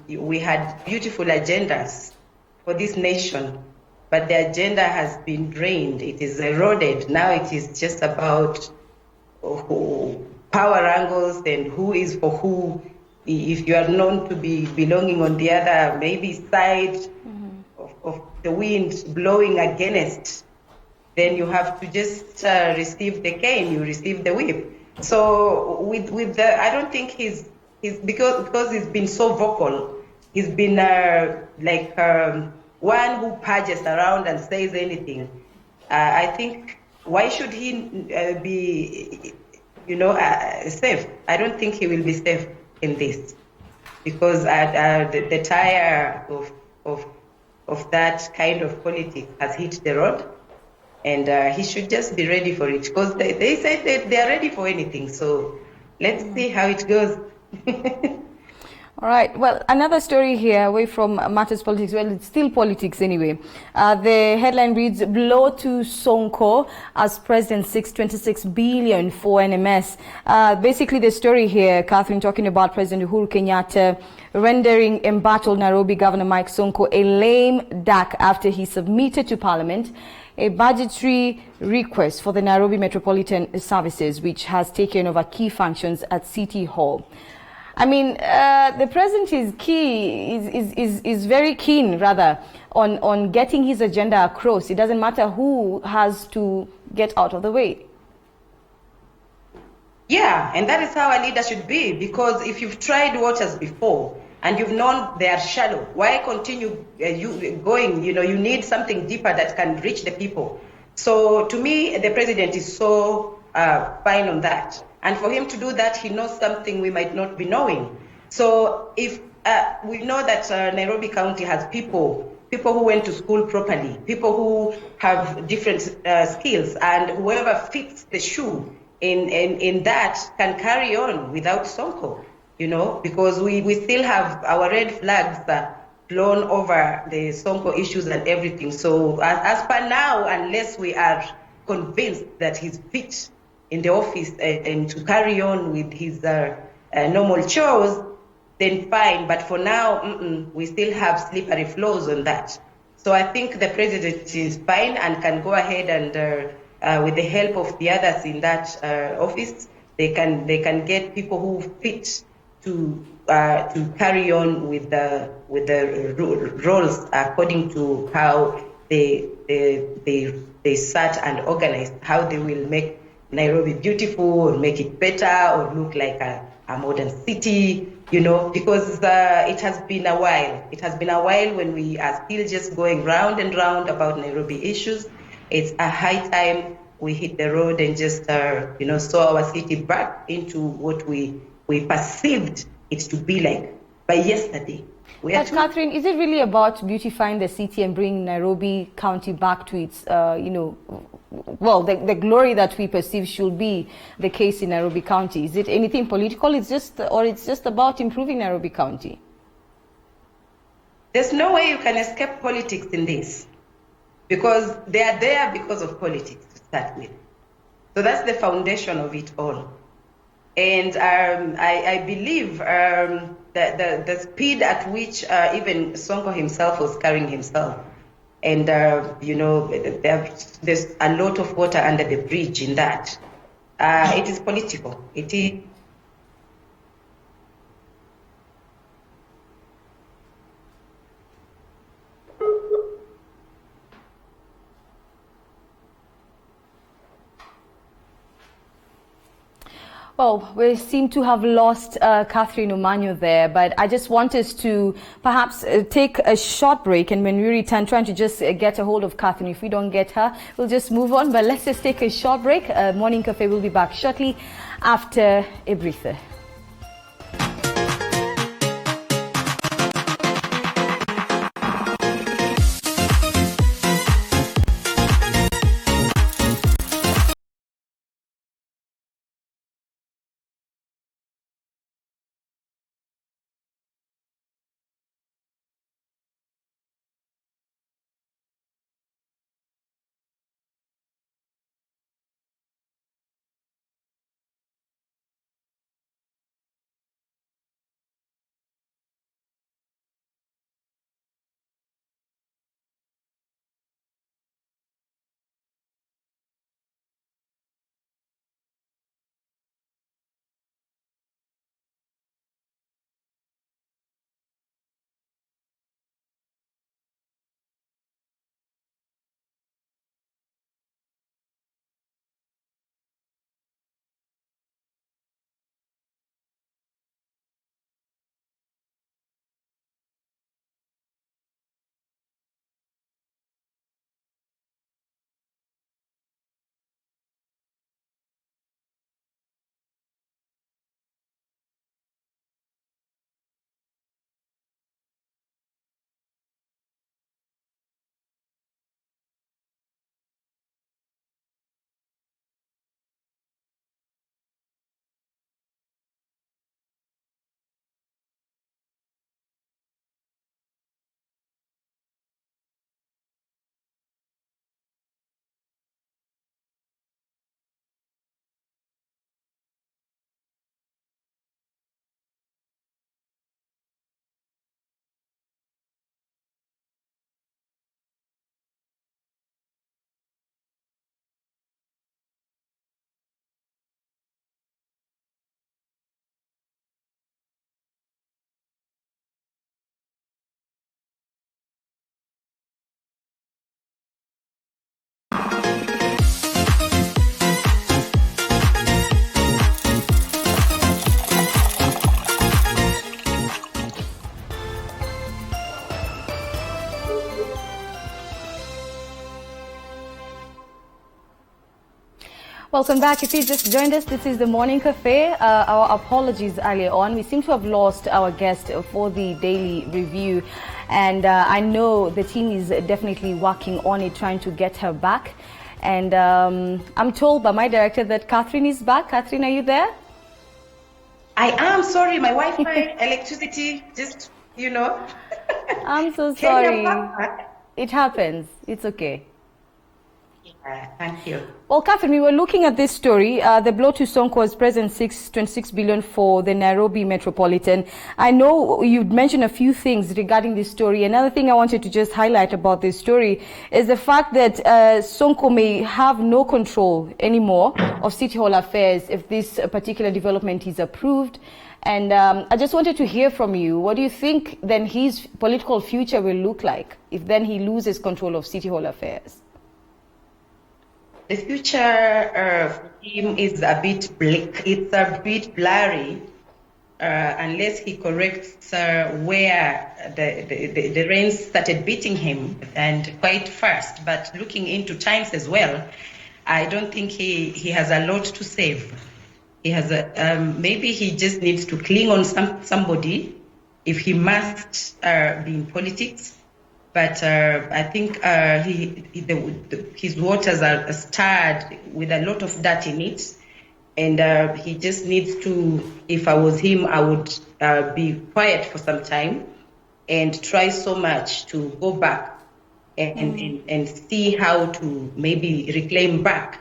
we had beautiful agendas for this nation, but the agenda has been drained. It is eroded. Now it is just about power angles and who is for who. If you are known to be belonging on the other maybe side of the wind blowing against, then you have to just receive the cane, you receive the whip. So with the, I don't think he's because he's been so vocal, he's been one who pages around and says anything. I think why should he be, safe? I don't think he will be safe in this, because the tire of that kind of politics has hit the road. And he should just be ready for it, because they said that they are ready for anything. So let's see how it goes. All right. Well, another story here away from matters politics. Well, it's still politics anyway. The headline reads, blow to Sonko as President seeks 26 billion for NMS. Basically, the story here, Catherine, talking about President Uhuru Kenyatta rendering embattled Nairobi Governor Mike Sonko a lame duck after he submitted to Parliament a budgetary request for the Nairobi Metropolitan Services, which has taken over key functions at City Hall. I mean, the president is very keen, rather, on getting his agenda across. It doesn't matter who has to get out of the way. Yeah, and that is how a leader should be, because if you've tried waters before and you've known they are shallow, why continue going? You need something deeper that can reach the people. So to me, the president is so fine on that. And for him to do that, he knows something we might not be knowing. So if we know that Nairobi County has people who went to school properly, people who have different skills, and whoever fits the shoe in that can carry on without Sonko, because we still have our red flags blown over the Sonko issues and everything. So as per now, unless we are convinced that he's fit in the office and to carry on with his normal chores, then fine. But for now, we still have slippery floors on that. So I think the president is fine and can go ahead and, with the help of the others in that office, they can get people who fit to carry on with the roles according to how they sat and organized, how they will make Nairobi beautiful or make it better or look like a modern city, because it has been a while. It has been a while when we are still just going round and round about Nairobi issues. It's a high time we hit the road and just, saw our city back into what we perceived it to be like by yesterday. But Catherine, is it really about beautifying the city and bringing Nairobi County back to its, the glory that we perceive should be the case in Nairobi County? Is it anything political? It's just about improving Nairobi County? There's no way you can escape politics in this, because they are there because of politics to start with. So that's the foundation of it all. And I believe that the speed at which even Sonko himself was carrying himself, and there's a lot of water under the bridge in that. It is political. It is. Well, we seem to have lost Catherine Omanyo there, but I just want us to perhaps take a short break, and when we return, trying to just get a hold of Catherine. If we don't get her, we'll just move on, but let's just take a short break. Morning Cafe will be back shortly after a breather. Welcome back. If you just joined us, this is the Morning Cafe. Our apologies earlier on. We seem to have lost our guest for the daily review. And I know the team is definitely working on it, trying to get her back. And I'm told by my director that Catherine is back. Catherine, are you there? I am sorry, my Wi-Fi, electricity, just, I'm so sorry. It happens. It's okay. Thank you. Well, Catherine, we were looking at this story. The blow to Sonko is present 26 billion for the Nairobi Metropolitan. I know you'd mentioned a few things regarding this story. Another thing I wanted to just highlight about this story is the fact that Sonko may have no control anymore of City Hall affairs if this particular development is approved. And I just wanted to hear from you. What do you think then his political future will look like if then he loses control of City Hall affairs? The future for him is a bit bleak. It's a bit blurry unless he corrects where the rains started beating him, and quite fast. But looking into times as well, I don't think he has a lot to save. He has maybe he just needs to cling on somebody if he must be in politics. But I think his waters are stirred with a lot of dirt in it. And he just needs to, if I was him, I would be quiet for some time and try so much to go back and see how to maybe reclaim back.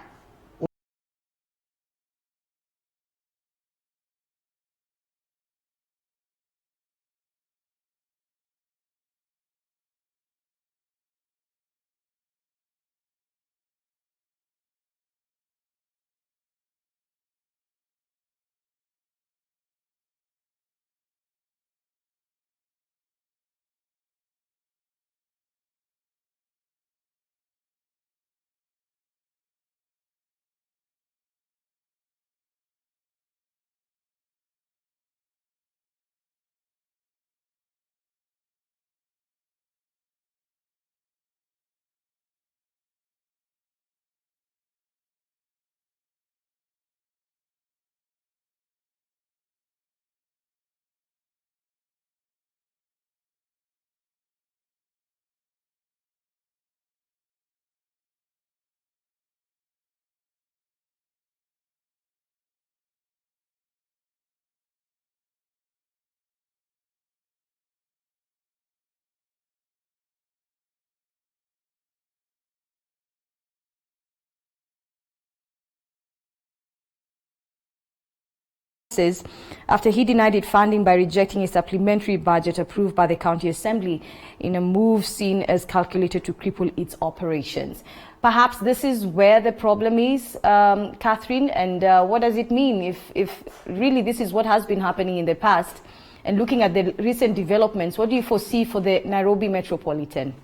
After he denied it funding by rejecting a supplementary budget approved by the county assembly in a move seen as calculated to cripple its operations. Perhaps this is where the problem is, Catherine, and what does it mean if really this is what has been happening in the past? And looking at the recent developments, what do you foresee for the Nairobi Metropolitan?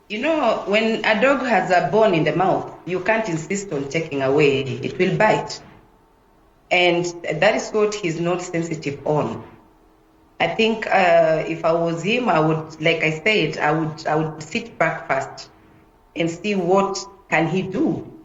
When a dog has a bone in the mouth, you can't insist on taking away. It will bite. And that is what he's not sensitive on. I think if I was him, I would, like I said, I would sit back first and see what can he do,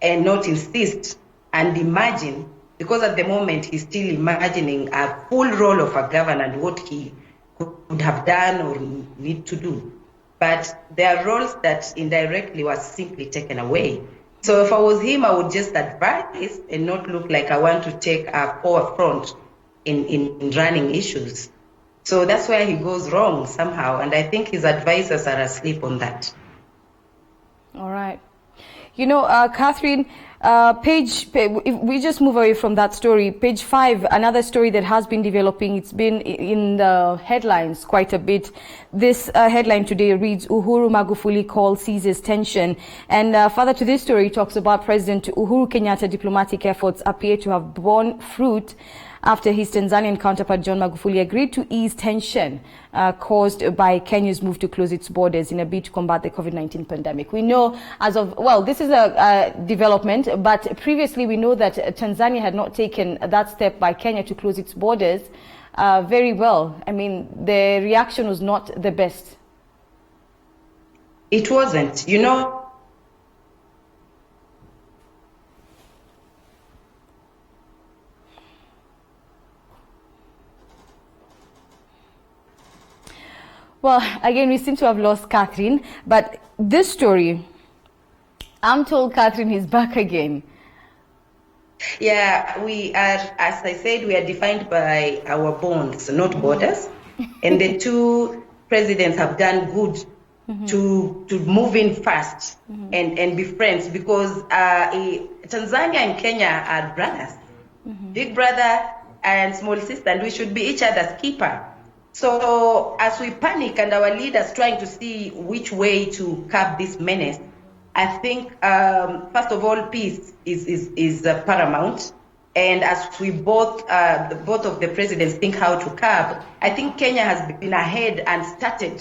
and not insist and imagine, because at the moment he's still imagining a full role of a governor and what he could have done or need to do. But there are roles that indirectly were simply taken away. So if I was him, I would just advise and not look like I want to take a forefront in running issues. So that's where he goes wrong somehow. And I think his advisors are asleep on that. All right. Catherine, if we just move away from that story, page 5, another story that has been developing, it's been in the headlines quite a bit. This headline today reads, Uhuru Magufuli call seizes tension. And further to this story, talks about President Uhuru Kenyatta diplomatic efforts appear to have borne fruit after his Tanzanian counterpart John Magufuli agreed to ease tension caused by Kenya's move to close its borders in a bid to combat the COVID-19 pandemic. We know this is a development, but previously we know that Tanzania had not taken that step by Kenya to close its borders very well. I mean, the reaction was not the best. It wasn't. Well, again, we seem to have lost Catherine, but this story, I'm told Catherine is back again. Yeah, we are, as I said, we are defined by our bonds, not borders. And the two presidents have done good to move in fast and be friends, because Tanzania and Kenya are brothers, big brother and small sister, and we should be each other's keeper. So as we panic and our leaders trying to see which way to curb this menace, I think, first of all, peace is paramount. And as we both of the presidents think how to curb, I think Kenya has been ahead and started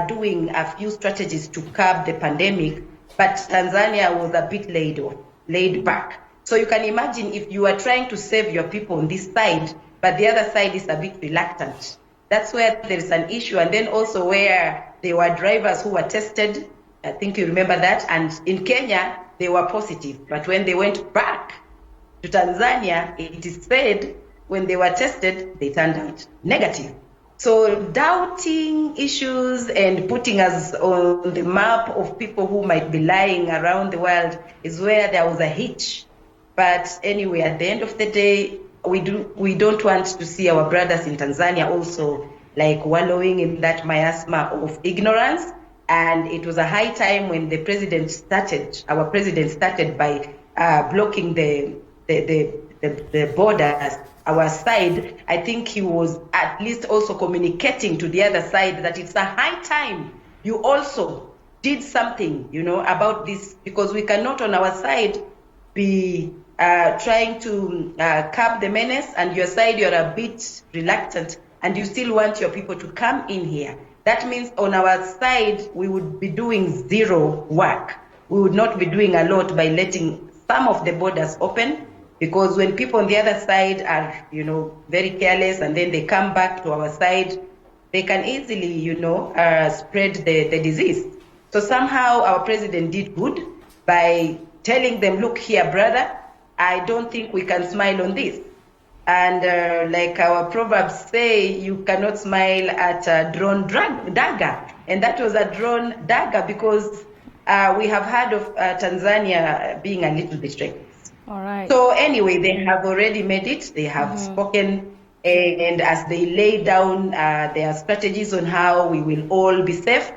doing a few strategies to curb the pandemic, but Tanzania was a bit laid back. So you can imagine if you are trying to save your people on this side, but the other side is a bit reluctant. That's where there is an issue. And then also where there were drivers who were tested, I think you remember that. And in Kenya, they were positive. But when they went back to Tanzania, it is said when they were tested, they turned out negative. So doubting issues and putting us on the map of people who might be lying around the world is where there was a hitch. But anyway, at the end of the day, we don't want to see our brothers in Tanzania also like wallowing in that miasma of ignorance. And it was a high time when our president started by blocking the borders, our side. I think he was at least also communicating to the other side that it's a high time you also did something, about this, because we cannot on our side be trying to curb the menace, and your side you're a bit reluctant and you still want your people to come in here. That means on our side, we would be doing zero work. We would not be doing a lot by letting some of the borders open, because when people on the other side are, very careless and then they come back to our side, they can easily, spread the disease. So somehow our president did good by telling them, look here, brother, I don't think we can smile on this. And like our proverbs say, you cannot smile at a drawn dagger. And that was a drawn dagger, because we have heard of Tanzania being a little bit reckless. All right. So anyway, they have already made it. They have spoken. And as they lay down their strategies on how we will all be safe,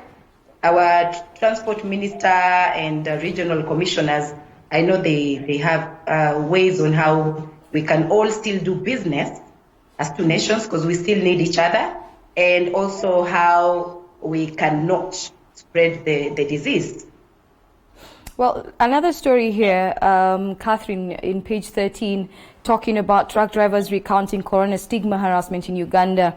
our transport minister and regional commissioners, I know they have ways on how we can all still do business as two nations, because we still need each other, and also how we cannot spread the disease. Well, another story here, Catherine, in page 13, talking about truck drivers recounting corona stigma harassment in Uganda.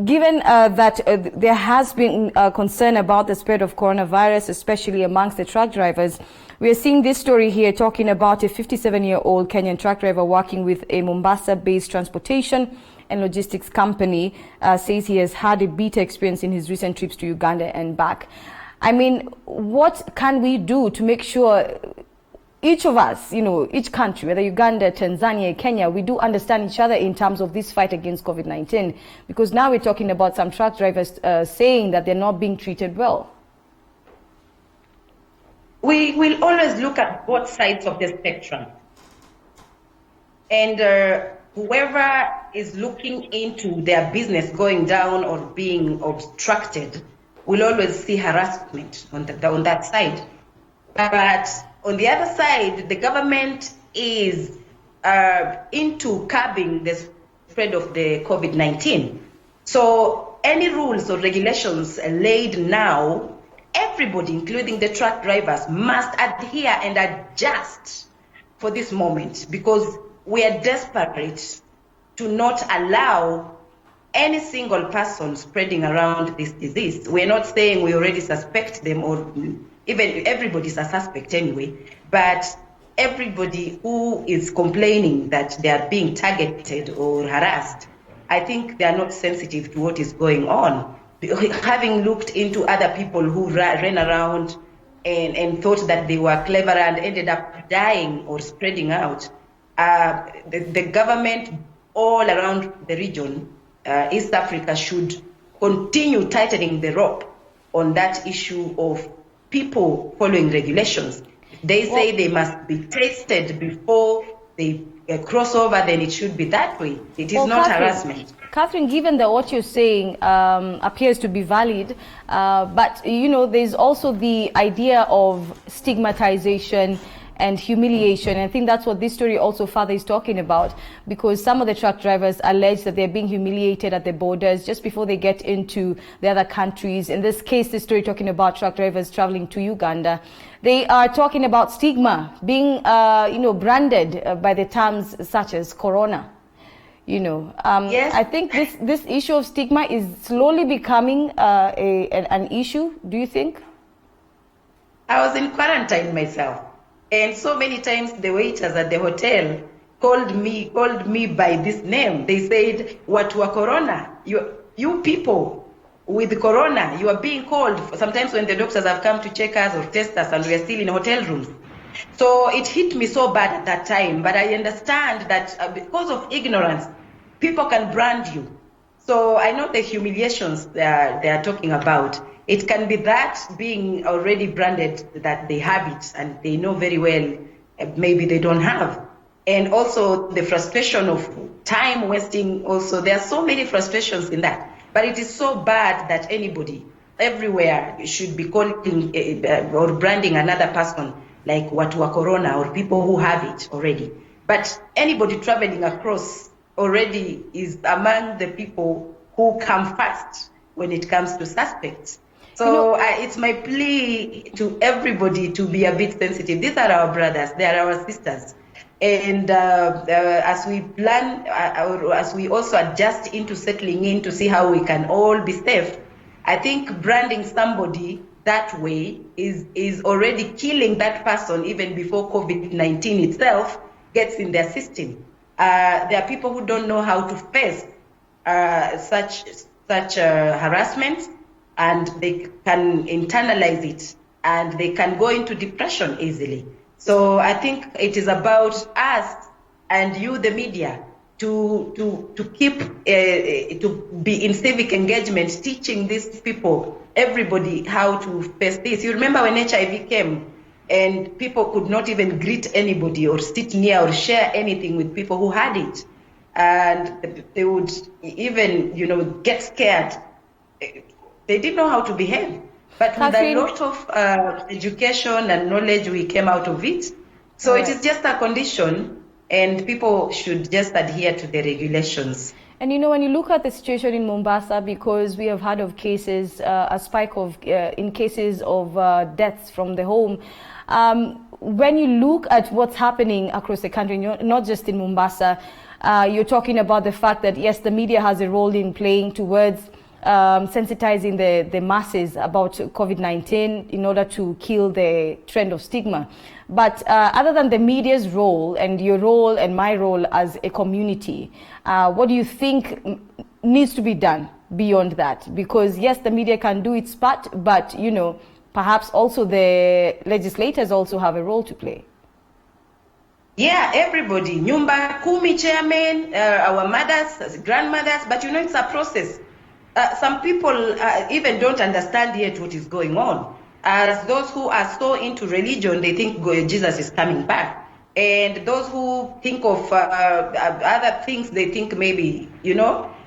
Given that there has been concern about the spread of coronavirus, especially amongst the truck drivers, we are seeing this story here talking about a 57-year-old Kenyan truck driver working with a Mombasa-based transportation and logistics company, says he has had a bitter experience in his recent trips to Uganda and back. I mean, what can we do to make sure each of us, each country, whether Uganda, Tanzania, Kenya, we do understand each other in terms of this fight against COVID-19? Because now we're talking about some truck drivers saying that they're not being treated well. We will always look at both sides of the spectrum. And whoever is looking into their business going down or being obstructed will always see harassment on that side. But on the other side, the government is into curbing the spread of the COVID-19. So any rules or regulations laid now, everybody, including the truck drivers, must adhere and adjust for this moment, because we are desperate to not allow any single person spreading around this disease. We're not saying we already suspect them, or even everybody's a suspect anyway, but everybody who is complaining that they are being targeted or harassed, I think they are not sensitive to what is going on. Having looked into other people who ran around and thought that they were clever and ended up dying or spreading out, the government all around the region East Africa should continue tightening the rope on that issue of people following regulations. They say they must be tested before they cross over, then it should be that way. It is not harassment. Catherine, given that what you're saying appears to be valid, but there's also the idea of stigmatization and humiliation. I think that's what this story also further is talking about, because some of the truck drivers allege that they're being humiliated at the borders just before they get into the other countries. In this case, the story talking about truck drivers traveling to Uganda. They are talking about stigma being, branded by the terms such as corona. Yes. I think this issue of stigma is slowly becoming an issue. Do you think? I was in quarantine myself, and so many times the waiters at the hotel called me by this name. They said, "Watu wa corona, you people with corona, you are being called." Sometimes when the doctors have come to check us or test us, and we are still in hotel rooms. So it hit me so bad at that time, but I understand that because of ignorance, people can brand you. So I know the humiliations they are talking about. It can be that being already branded that they have it and they know very well maybe they don't have. And also the frustration of time wasting also. There are so many frustrations in that. But it is so bad that anybody, everywhere, should be calling or branding another person like watu wa corona or people who have it already. But anybody traveling across already is among the people who come first when it comes to suspects. So it's my plea to everybody to be a bit sensitive. These are our brothers, they are our sisters. And as we plan, or as we also adjust into settling in to see how we can all be safe, I think branding somebody that way is already killing that person even before COVID-19 itself gets in their system. There are people who don't know how to face such harassment, and they can internalize it, and they can go into depression easily. So I think it is about us and you, the media, to keep to be in civic engagement, teaching these people, everybody, how to face this. You remember when HIV came, and people could not even greet anybody or sit near or share anything with people who had it, and they would even get scared. They didn't know how to behave. But with a lot of education and knowledge, we came out of it. So it is just a condition, and people should just adhere to the regulations. And when you look at the situation in Mombasa, because we have heard of cases, a spike of in cases of deaths from the home. When you look at what's happening across the country, not just in Mombasa, you're talking about the fact that yes, the media has a role in playing towards sensitizing the masses about COVID-19 in order to kill the trend of stigma. But other than the media's role and your role and my role as a community, what do you think needs to be done beyond that? Because yes, the media can do its part, but perhaps also the legislators also have a role to play. Yeah, everybody, Nyumba Kumi chairman, our mothers, grandmothers, but it's a process. Some people even don't understand yet what is going on. As those who are so into religion, they think Jesus is coming back. And those who think of other things, they think maybe,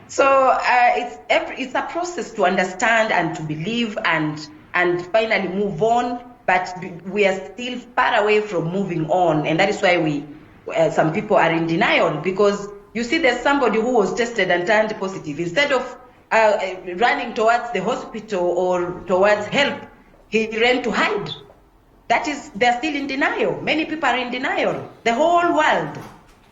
So it's a process to understand and to believe and finally move on. But we are still far away from moving on. And that is why some people are in denial. Because you see, there's somebody who was tested and turned positive. Instead of running towards the hospital or towards help, he ran to hide. They're still in denial. Many people are in denial, the whole world.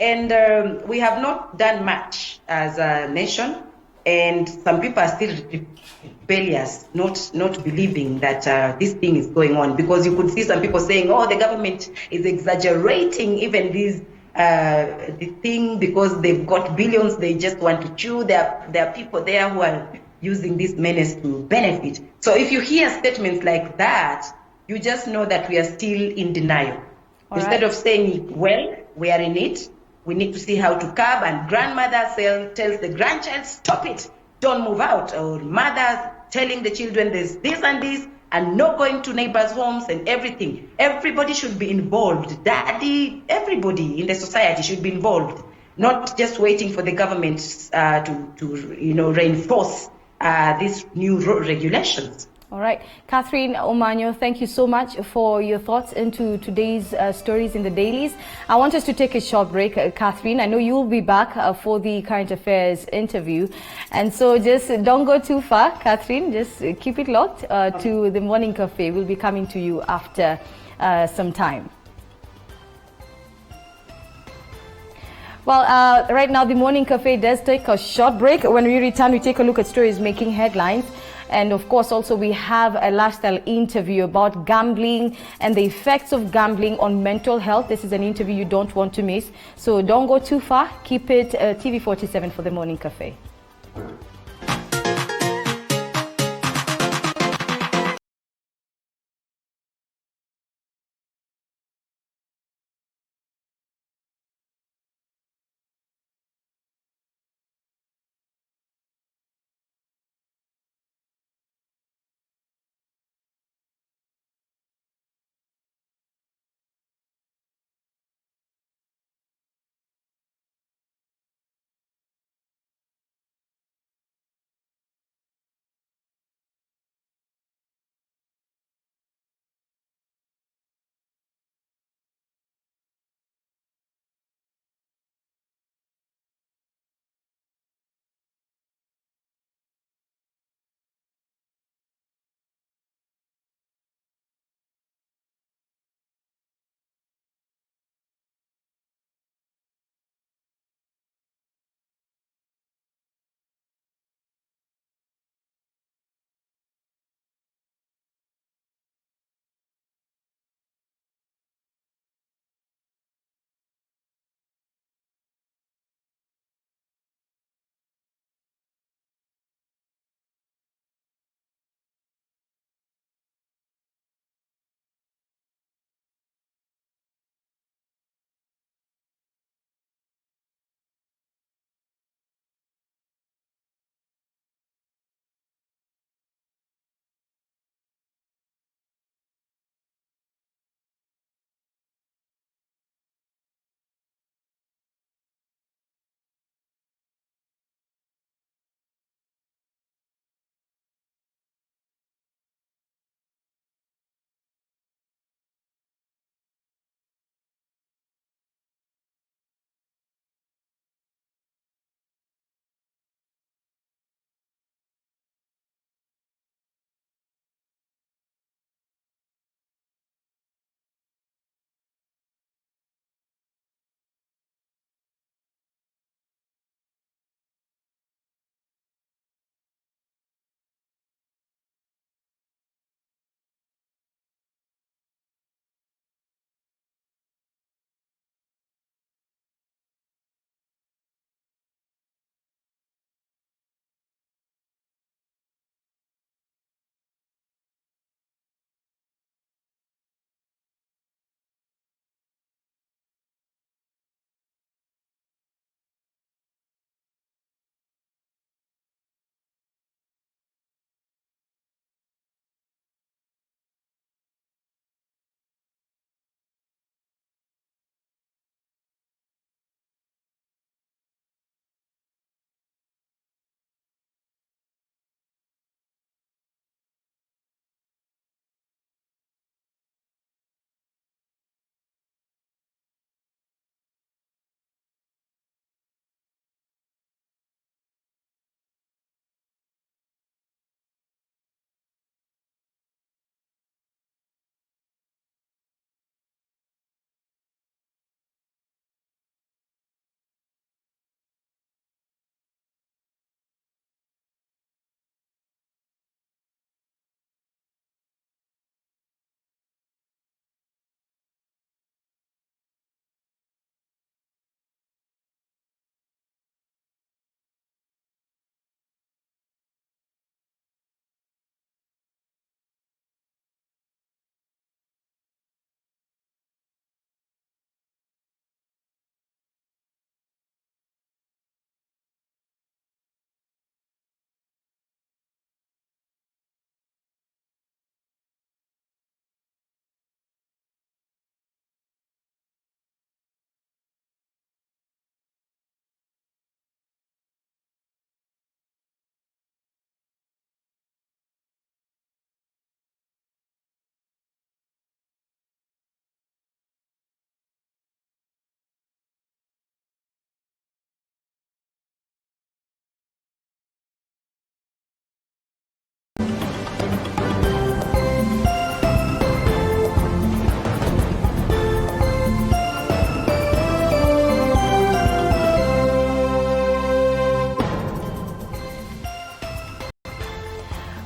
And we have not done much as a nation. And some people are still rebellious, not believing that this thing is going on. Because you could see some people saying, the government is exaggerating even these the thing because they've got billions, they just want to chew. There are people there who are using this menace to benefit. So if you hear statements like that, you just know that we are still in denial. Instead of saying, well, we are in it, We need to see how to curb, and grandmother tells the grandchild, stop it, don't move out. Or mother telling the children there's this and this, and not going to neighbors' homes and everything. Everybody should be involved. Daddy, everybody in the society should be involved, not just waiting for the government to reinforce these new regulations. All right. Catherine Omanyo, thank you so much for your thoughts into today's stories in the dailies. I want us to take a short break, Catherine. I know you'll be back for the current affairs interview. And so just don't go too far, Catherine. Just keep it locked to the Morning Cafe. We'll be coming to you after some time. Well, right now the Morning Cafe does take a short break. When we return, we take a look at stories making headlines. And of course, also we have a lifestyle interview about gambling and the effects of gambling on mental health. This is an interview you don't want to miss. So don't go too far. Keep it TV47 for the Morning Cafe.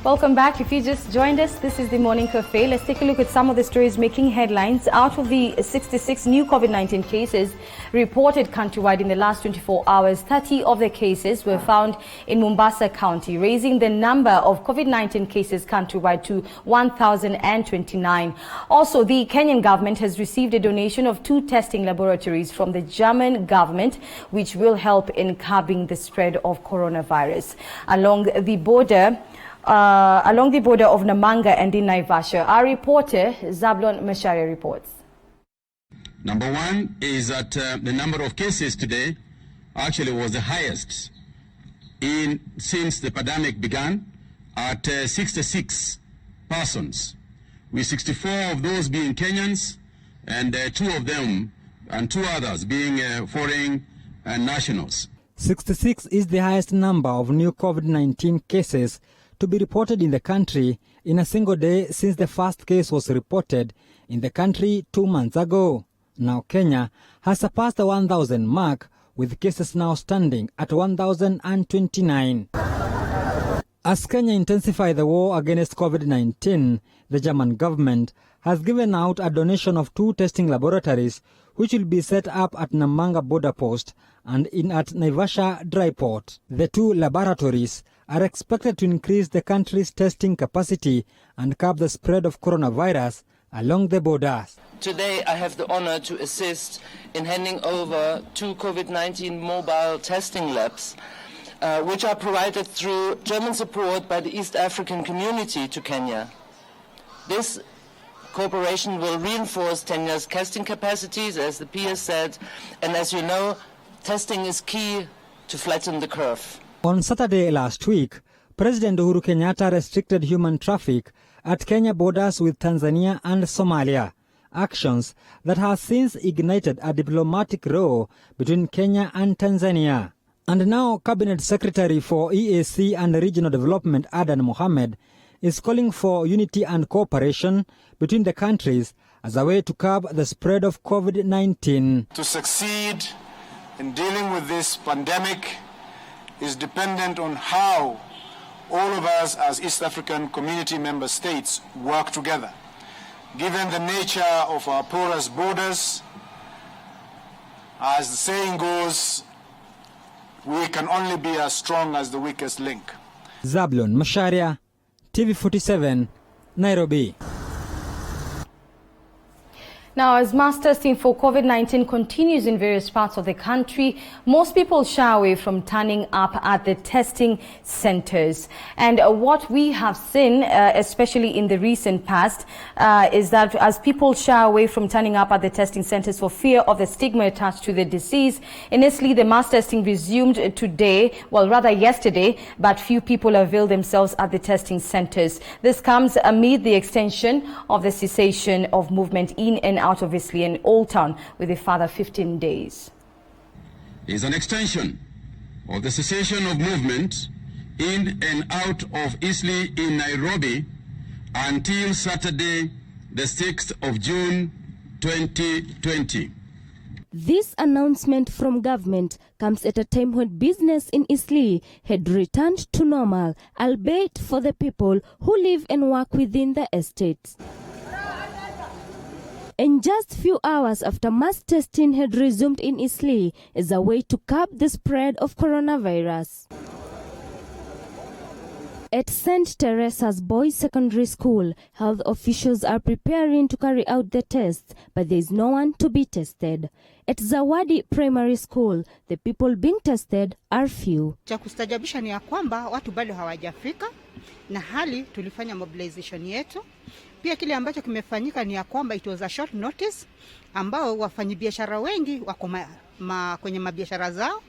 Welcome back. If you just joined us, this is the Morning Cafe. Let's take a look at some of the stories making headlines. Out of the 66 new COVID-19 cases reported countrywide in the last 24 hours, 30 of the cases were found in Mombasa County, raising the number of COVID-19 cases countrywide to 1,029. Also, the Kenyan government has received a donation of 2 testing laboratories from the German government, which will help in curbing the spread of coronavirus. Along the border of Namanga and in Naivasha, our reporter Zablon Macharia reports. Number one is that the number of cases today actually was the highest since the pandemic began at 66 persons, with 64 of those being Kenyans and 2 others being foreign nationals. 66 is the highest number of new COVID-19 cases to be reported in the country in a single day since the first case was reported in the country 2 months ago. Now Kenya has surpassed the 1,000 mark, with cases now standing at 1,029. As Kenya intensifies the war against COVID-19, the German government has given out a donation of 2 testing laboratories which will be set up at Namanga border post and at Naivasha dry port. The 2 laboratories are expected to increase the country's testing capacity and curb the spread of coronavirus along the borders. Today I have the honor to assist in handing over 2 COVID-19 mobile testing labs, which are provided through German support by the East African community to Kenya. This cooperation will reinforce Kenya's testing capacities, as the PS said, and as you know, testing is key to flatten the curve. On Saturday last week, President Uhuru Kenyatta restricted human traffic at Kenya borders with Tanzania and Somalia, actions that have since ignited a diplomatic row between Kenya and Tanzania. And now Cabinet Secretary for EAC and Regional Development Adan Mohamed is calling for unity and cooperation between the countries as a way to curb the spread of COVID-19. To succeed in dealing with this pandemic is dependent on how all of us as East African Community member states work together. Given the nature of our porous borders, as the saying goes, we can only be as strong as the weakest link. Zablon Macharia, TV47, Nairobi. Now, as mass testing for COVID-19 continues in various parts of the country, most people shy away from turning up at the testing centers. And what we have seen, especially in the recent past, is that as people shy away from turning up at the testing centers for fear of the stigma attached to the disease, initially the mass testing resumed today, well, rather yesterday, but few people avail themselves at the testing centers. This comes amid the extension of the cessation of movement in and out of Eastleigh and Old Town with a further 15 days. Is an extension of the cessation of movement in and out of Eastleigh in Nairobi until Saturday, the 6th of June 2020. This announcement from government comes at a time when business in Eastleigh had returned to normal, albeit for the people who live and work within the estates. And just few hours after mass testing had resumed in Eastleigh as a way to curb the spread of coronavirus. At St. Teresa's Boys Secondary School, health officials are preparing to carry out the tests, but there is no one to be tested. At Zawadi Primary School, the people being tested are few. Cha kustajabisha ni ya kwamba watu bado hawajafika na hali tulifanya mobilization yetu. Pia kile ambacho kimefanyika ni ya kwamba it was a short notice ambao wafanyabiashara wengi wako kwenye mabiashara zao,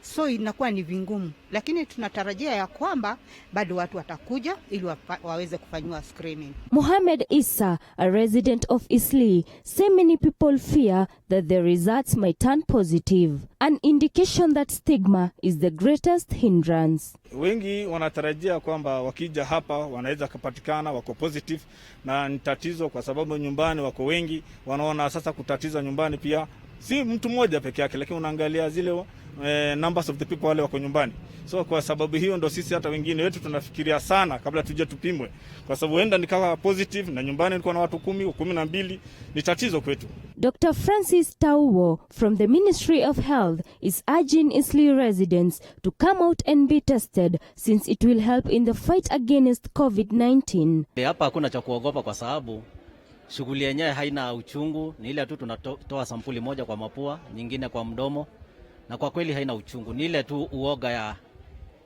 so inakuwa ni vingumu, lakini tunatarajia ya kwamba bado watu watakuja ili waweze kufanywa screening. Mohamed Issa, a resident of Eastleigh, say many people fear that the results might turn positive, an indication that stigma is the greatest hindrance. Wengi wanatarajia kwamba wakija hapa wanaweza kupatikana wako positive, na ni tatizo kwa sababu nyumbani wako wengi, wanaona sasa kutatiza nyumbani pia si mtu mmoja peke yake, lakini unaangalia zile numbers of the people wale wako nyumbani. So kwa sababu hiyo ndo sisi hata wengine wetu tunafikiria sana kabla tuje tupimwe. Kwa sababu huenda nikawa positive na nyumbani nilikuwa na watu 10 au 12, ni tatizo kwetu. Dr. Francis Tauwo from the Ministry of Health is urging Eastleigh residents to come out and be tested since it will help in the fight against COVID-19. Hapa hakuna cha kuogopa kwa sababu shughuli yenyewe haina uchungu, ni ile tu tunatoa sampuli moja kwa mapua, nyingine kwa mdomo, na kwa kweli haina uchungu, ni ile tu uoga ya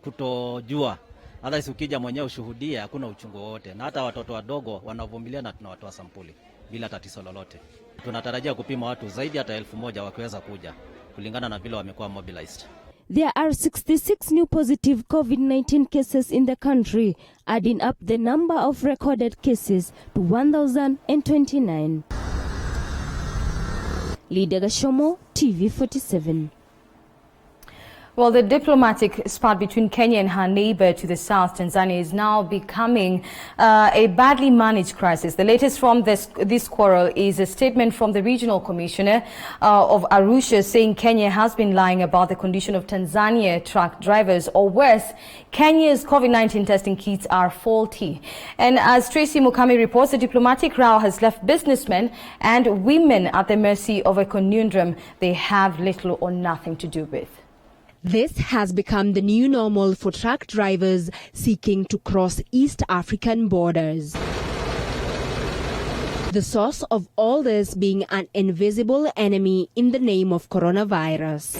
kutojua. Hata ukija mwenyewe ushuhudia hakuna uchungu wote, na hata watoto wadogo wanavumilia na tunawatoa sampuli bila tatizo lolote. Tunatarajia kupima watu zaidi hata 1000 wakiweza kuja kulingana na vile wamekuwa mobilized. There are 66 new positive COVID-19 cases in the country, adding up the number of recorded cases to 1,029. Lydia Gashomo, TV47. Well, the diplomatic spat between Kenya and her neighbor to the south, Tanzania, is now becoming a badly managed crisis. The latest from this quarrel is a statement from the regional commissioner of Arusha saying Kenya has been lying about the condition of Tanzania truck drivers, or worse, Kenya's COVID-19 testing kits are faulty. And as Tracy Mukami reports, the diplomatic row has left businessmen and women at the mercy of a conundrum they have little or nothing to do with. This has become the new normal for truck drivers seeking to cross East African borders. The source of all this being an invisible enemy in the name of coronavirus.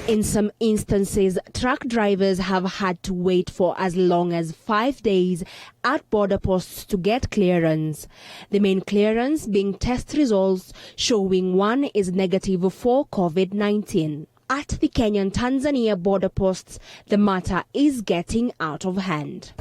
In some instances, truck drivers have had to wait for as long as 5 days at border posts to get clearance. The main clearance being test results showing one is negative for COVID-19. At the Kenyan-Tanzania border posts, the matter is getting out of hand.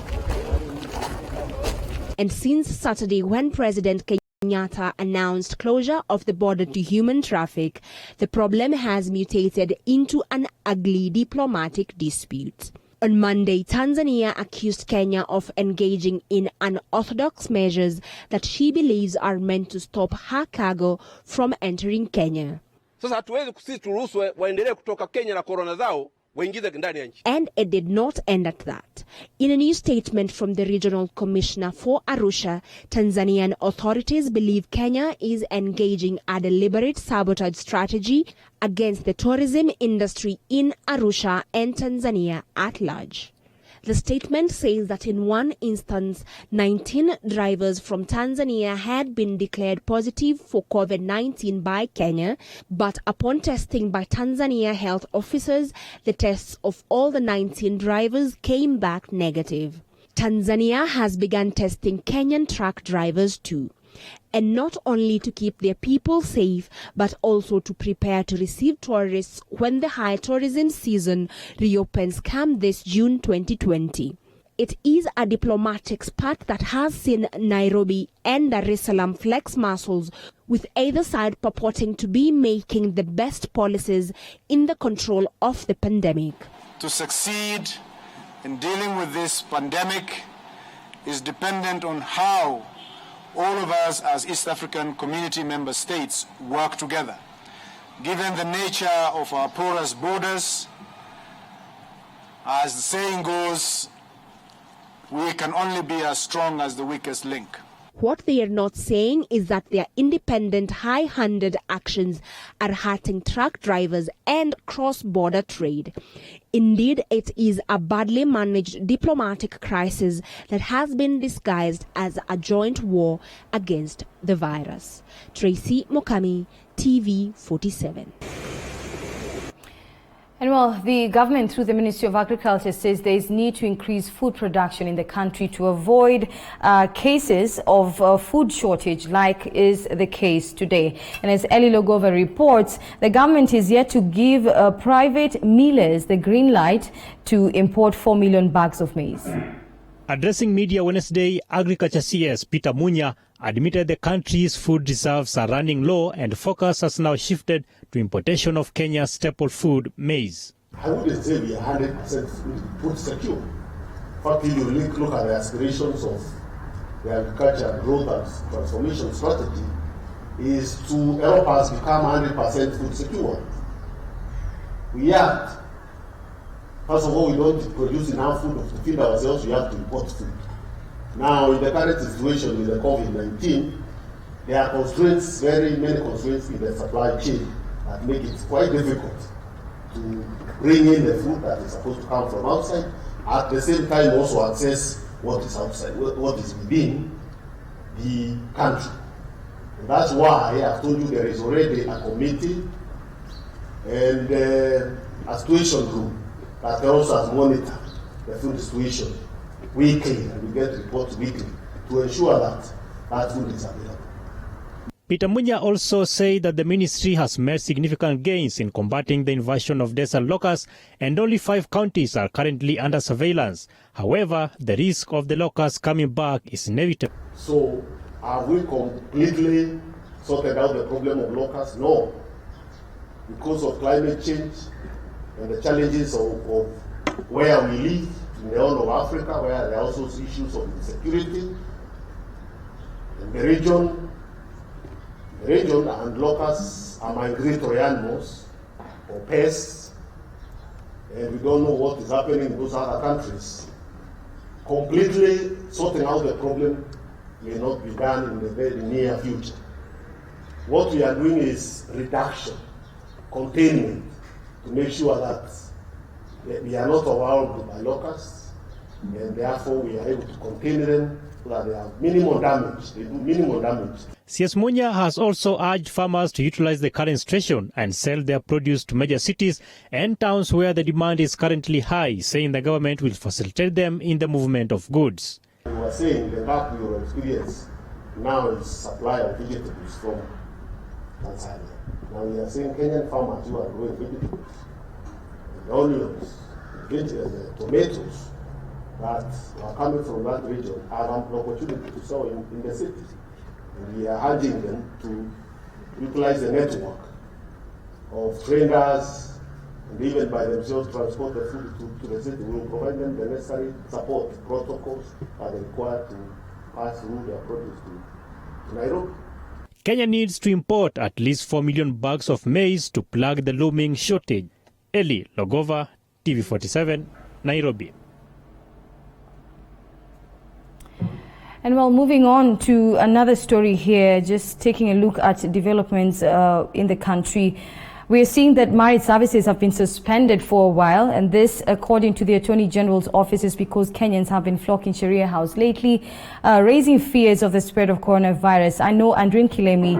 And since Saturday, when President Kenyatta announced closure of the border to human traffic, the problem has mutated into an ugly diplomatic dispute. On Monday, Tanzania accused Kenya of engaging in unorthodox measures that she believes are meant to stop her cargo from entering Kenya. Sasa hatuwezi sisi turuhusu waendelee kutoka Kenya na corona zao waingize ndani ya nchi. And it did not end at that. In a new statement from the regional commissioner for Arusha, Tanzanian authorities believe Kenya is engaging a deliberate sabotage strategy against the tourism industry in Arusha and Tanzania at large. The statement says that in one instance, 19 drivers from Tanzania had been declared positive for COVID-19 by Kenya, but upon testing by Tanzania health officers, the tests of all the 19 drivers came back negative. Tanzania has begun testing Kenyan truck drivers too. And not only to keep their people safe, but also to prepare to receive tourists when the high tourism season reopens come this June 2020. It is a diplomatic spat that has seen Nairobi and Dar es Salaam flex muscles, with either side purporting to be making the best policies in the control of the pandemic. To succeed in dealing with this pandemic is dependent on how all of us as East African Community member states work together. Given the nature of our porous borders, as the saying goes, we can only be as strong as the weakest link. What they are not saying is that their independent, high-handed actions are hurting truck drivers and cross-border trade. Indeed, it is a badly managed diplomatic crisis that has been disguised as a joint war against the virus. Tracy Mukami, TV47. And well, the government through the Ministry of Agriculture says there is need to increase food production in the country to avoid cases of food shortage like is the case today. And as Eli Logova reports, the government is yet to give private millers the green light to import 4 million bags of maize. Addressing media Wednesday, Agriculture CS Peter Munya admitted the country's food reserves are running low and focus has now shifted to importation of Kenya's staple food, maize. I wouldn't say we are 100% food secure. In fact, if you look at the aspirations of the agriculture growth and transformation strategy, is to help us become 100% food secure. we act. First of all, we don't produce enough food to feed ourselves, we have to import food. Now, in the current situation with the COVID-19, there are constraints, very many constraints in the supply chain that make it quite difficult to bring in the food that is supposed to come from outside. At the same time, also access what is outside, what is within the country. And that's why I've told you there is already a committee and a situation group that also has monitored the food situation weekly, and we get reports weekly to ensure that that food is available. Peter Munya also said that the ministry has made significant gains in combating the invasion of desert locusts, and only 5 counties are currently under surveillance. However, the risk of the locusts coming back is inevitable. So, have we completely sorted out the problem of locusts? No. Because of climate change and the challenges of where we live in the whole of Africa, where there are also issues of insecurity, and the region and locusts are migratory animals or pests, and we don't know what is happening in those other countries. Completely sorting out the problem may not be done in the very near future. What we are doing is reduction, containment, to make sure that we are not overwhelmed by locusts, and therefore we are able to contain them so that they have minimal damage. They do minimal damage. CS Munya has also urged farmers to utilize the current situation and sell their produce to major cities and towns where the demand is currently high, saying the government will facilitate them in the movement of goods. We were saying the gap we will experience now is supply of vegetables from Tanzania. Now we are seeing Kenyan farmers who are growing vegetables, the onions, the tomatoes that are coming from that region have an opportunity to sell in the city. And we are urging them to utilize the network of traders and even by themselves transport the food to the city. We will provide them the necessary support protocols that are required to pass through their produce to Nairobi. Kenya needs to import at least 4 million bags of maize to plug the looming shortage. Eli Logova, TV47, Nairobi. And well, moving on to another story here, just taking a look at developments in the country. We are seeing that marriage services have been suspended for a while, and this, according to the Attorney General's office, is because Kenyans have been flocking Sharia House lately, raising fears of the spread of coronavirus. I know Andrin Kilemi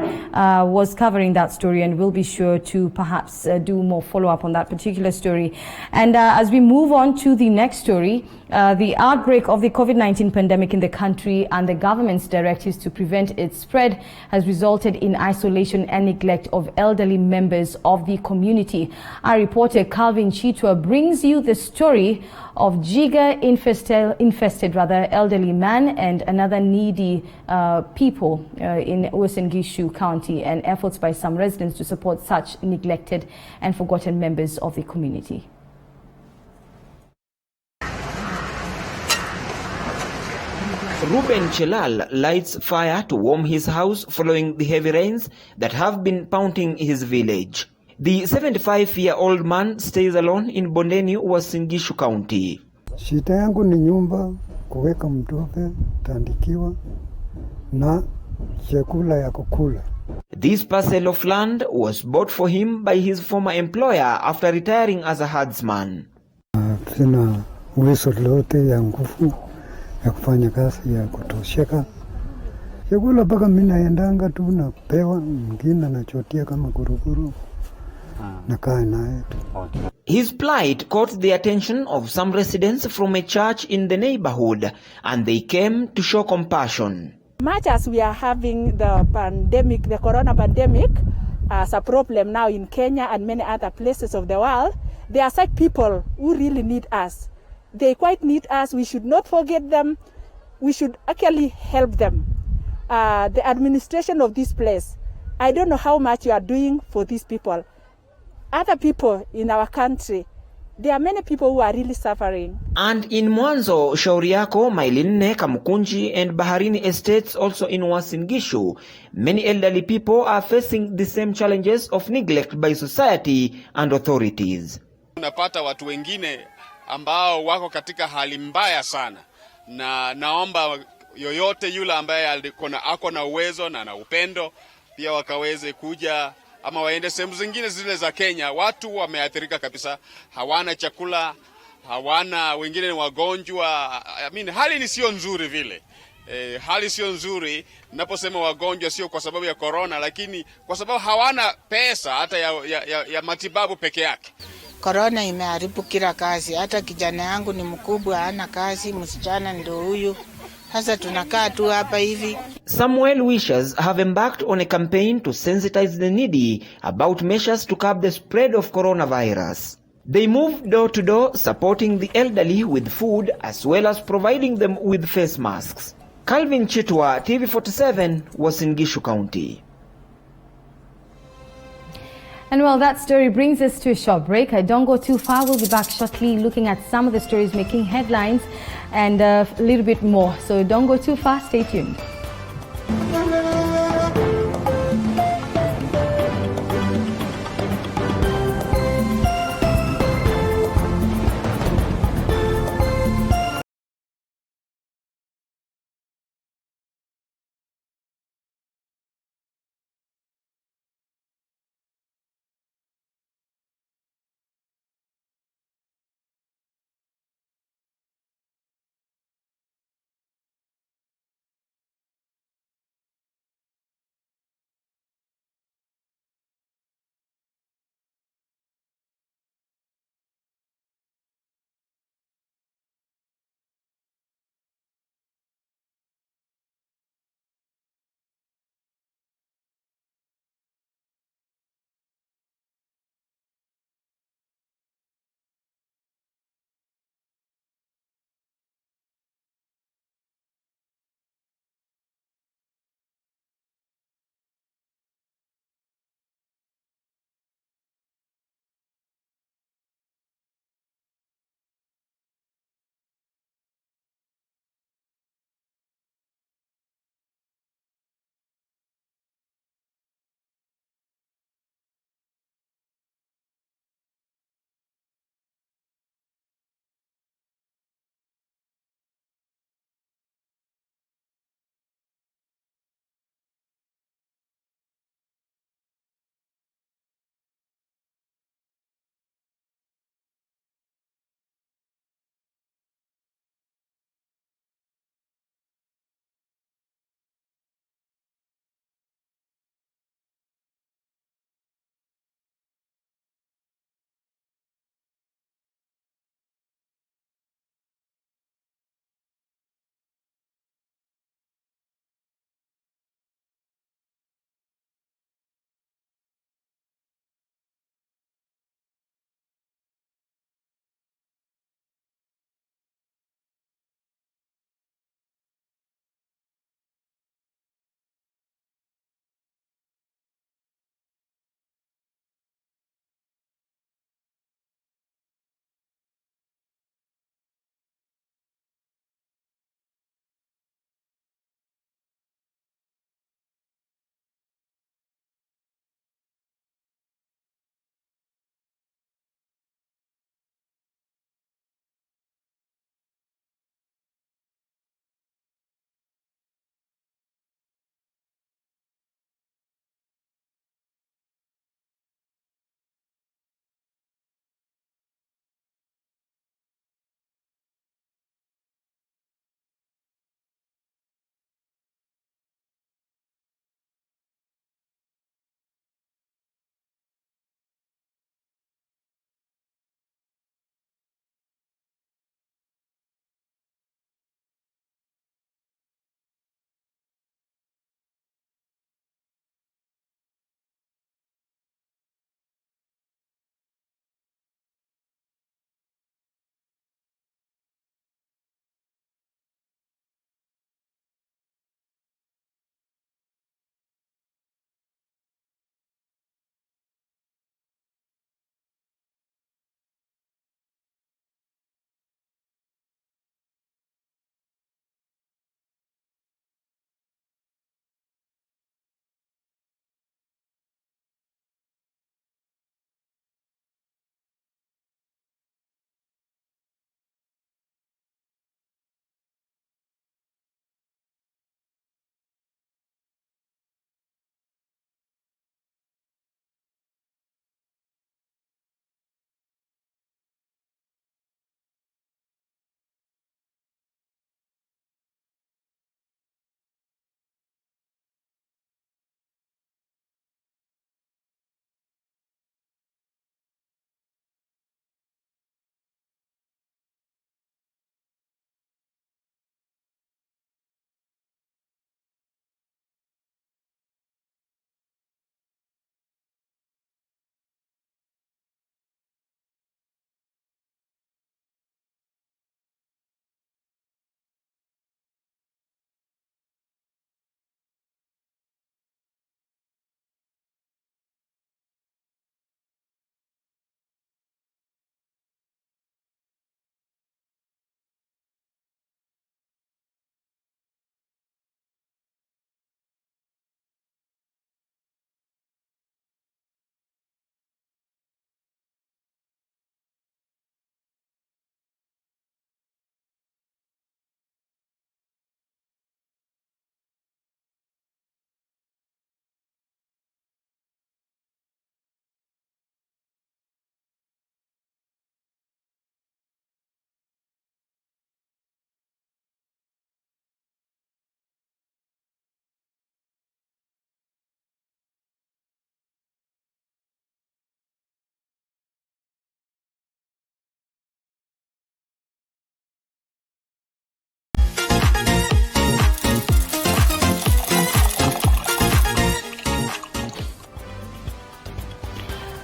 was covering that story, and we'll be sure to perhaps do more follow-up on that particular story. And as we move on to the next story, the outbreak of the COVID-19 pandemic in the country and the government's directives to prevent its spread has resulted in isolation and neglect of elderly members of the community. Our reporter Calvin Chitwa brings you the story of Jiga infested elderly man and another needy people in Uasin Gishu County, and efforts by some residents to support such neglected and forgotten members of the community. Ruben Chelal lights fire to warm his house following the heavy rains that have been pounding his village. The 75-year-old man stays alone in Bondeni, Uasin Gishu County. Shida yangu ni nyumba, kuweka mtope, tandikiwa na chakula ya kukula. This parcel of land was bought for him by his former employer after retiring as a herdsman. Sina uwezo lote ya nguvu ya kufanya kazi ya kutosheka. Chakula mpaka mimi naendanga tu napewa, mwingine anachotia kama kurukuru. His plight caught the attention of some residents from a church in the neighborhood, and they came to show compassion. Much as we are having the pandemic, the corona pandemic, as a problem now in Kenya and many other places of the world, there are such people who really need us. They quite need us. We should not forget them. We should actually help them. The administration of this place, I don't know how much you are doing for these people. Other people in our country, There are many people who are really suffering. And in Mwanzo, Shauri Yako, Mailinne, Kamukunji and Baharini estates also in Uasin Gishu, many elderly people are facing the same challenges of neglect by society and authorities. Unapata watu wengine ambao wako katika hali mbaya sana, na naomba yoyote yule ambaye ako na uwezo na na upendo pia wakaweze kuja ama waende sehemu zingine zile za Kenya. Watu wameathirika kabisa, hawana chakula, hawana, wengine ni wagonjwa. Hali ni sio nzuri vile. Hali sio nzuri. Naposema wagonjwa sio kwa sababu ya corona, lakini kwa sababu hawana pesa hata ya matibabu peke yake. Corona imeharibu kila kazi. Hata kijana yangu ni mkubwa, hana kazi, msichana ndio huyu. Sasa tunakaa tu hapa hivi. Some well-wishers have embarked on a campaign to sensitize the needy about measures to curb the spread of coronavirus. They move door to door, supporting the elderly with food as well as providing them with face masks. Calvin Chitwa, TV47, Uasin Gishu County. And well, that story brings us to a short break. Don't go too far. We'll be back shortly looking at some of the stories making headlines and a little bit more. So don't go too far. Stay tuned.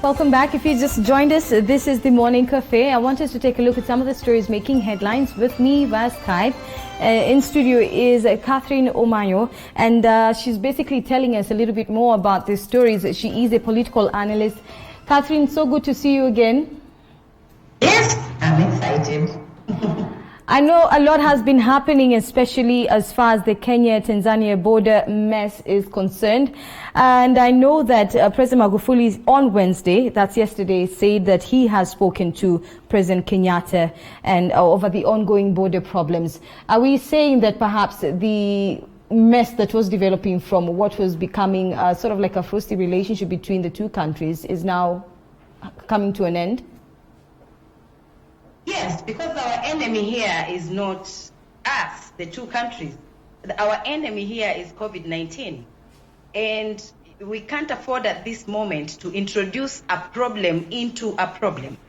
Welcome back. If you just joined us, this is the Morning Cafe. I want us to take a look at some of the stories making headlines with me via Skype. In studio is Catherine Omayo, and she's basically telling us a little bit more about these stories. She is a political analyst. Catherine, so good to see you again. Yes, I'm excited. I know a lot has been happening, especially as far as the Kenya-Tanzania border mess is concerned. And I know that President Magufuli on Wednesday, that's yesterday, said that he has spoken to President Kenyatta and over the ongoing border problems. Are we saying that perhaps the mess that was developing from what was becoming sort of like a frosty relationship between the two countries is now coming to an end? Yes, because our enemy here is not us, the two countries. Our enemy here is COVID-19. And we can't afford at this moment to introduce a problem into a problem,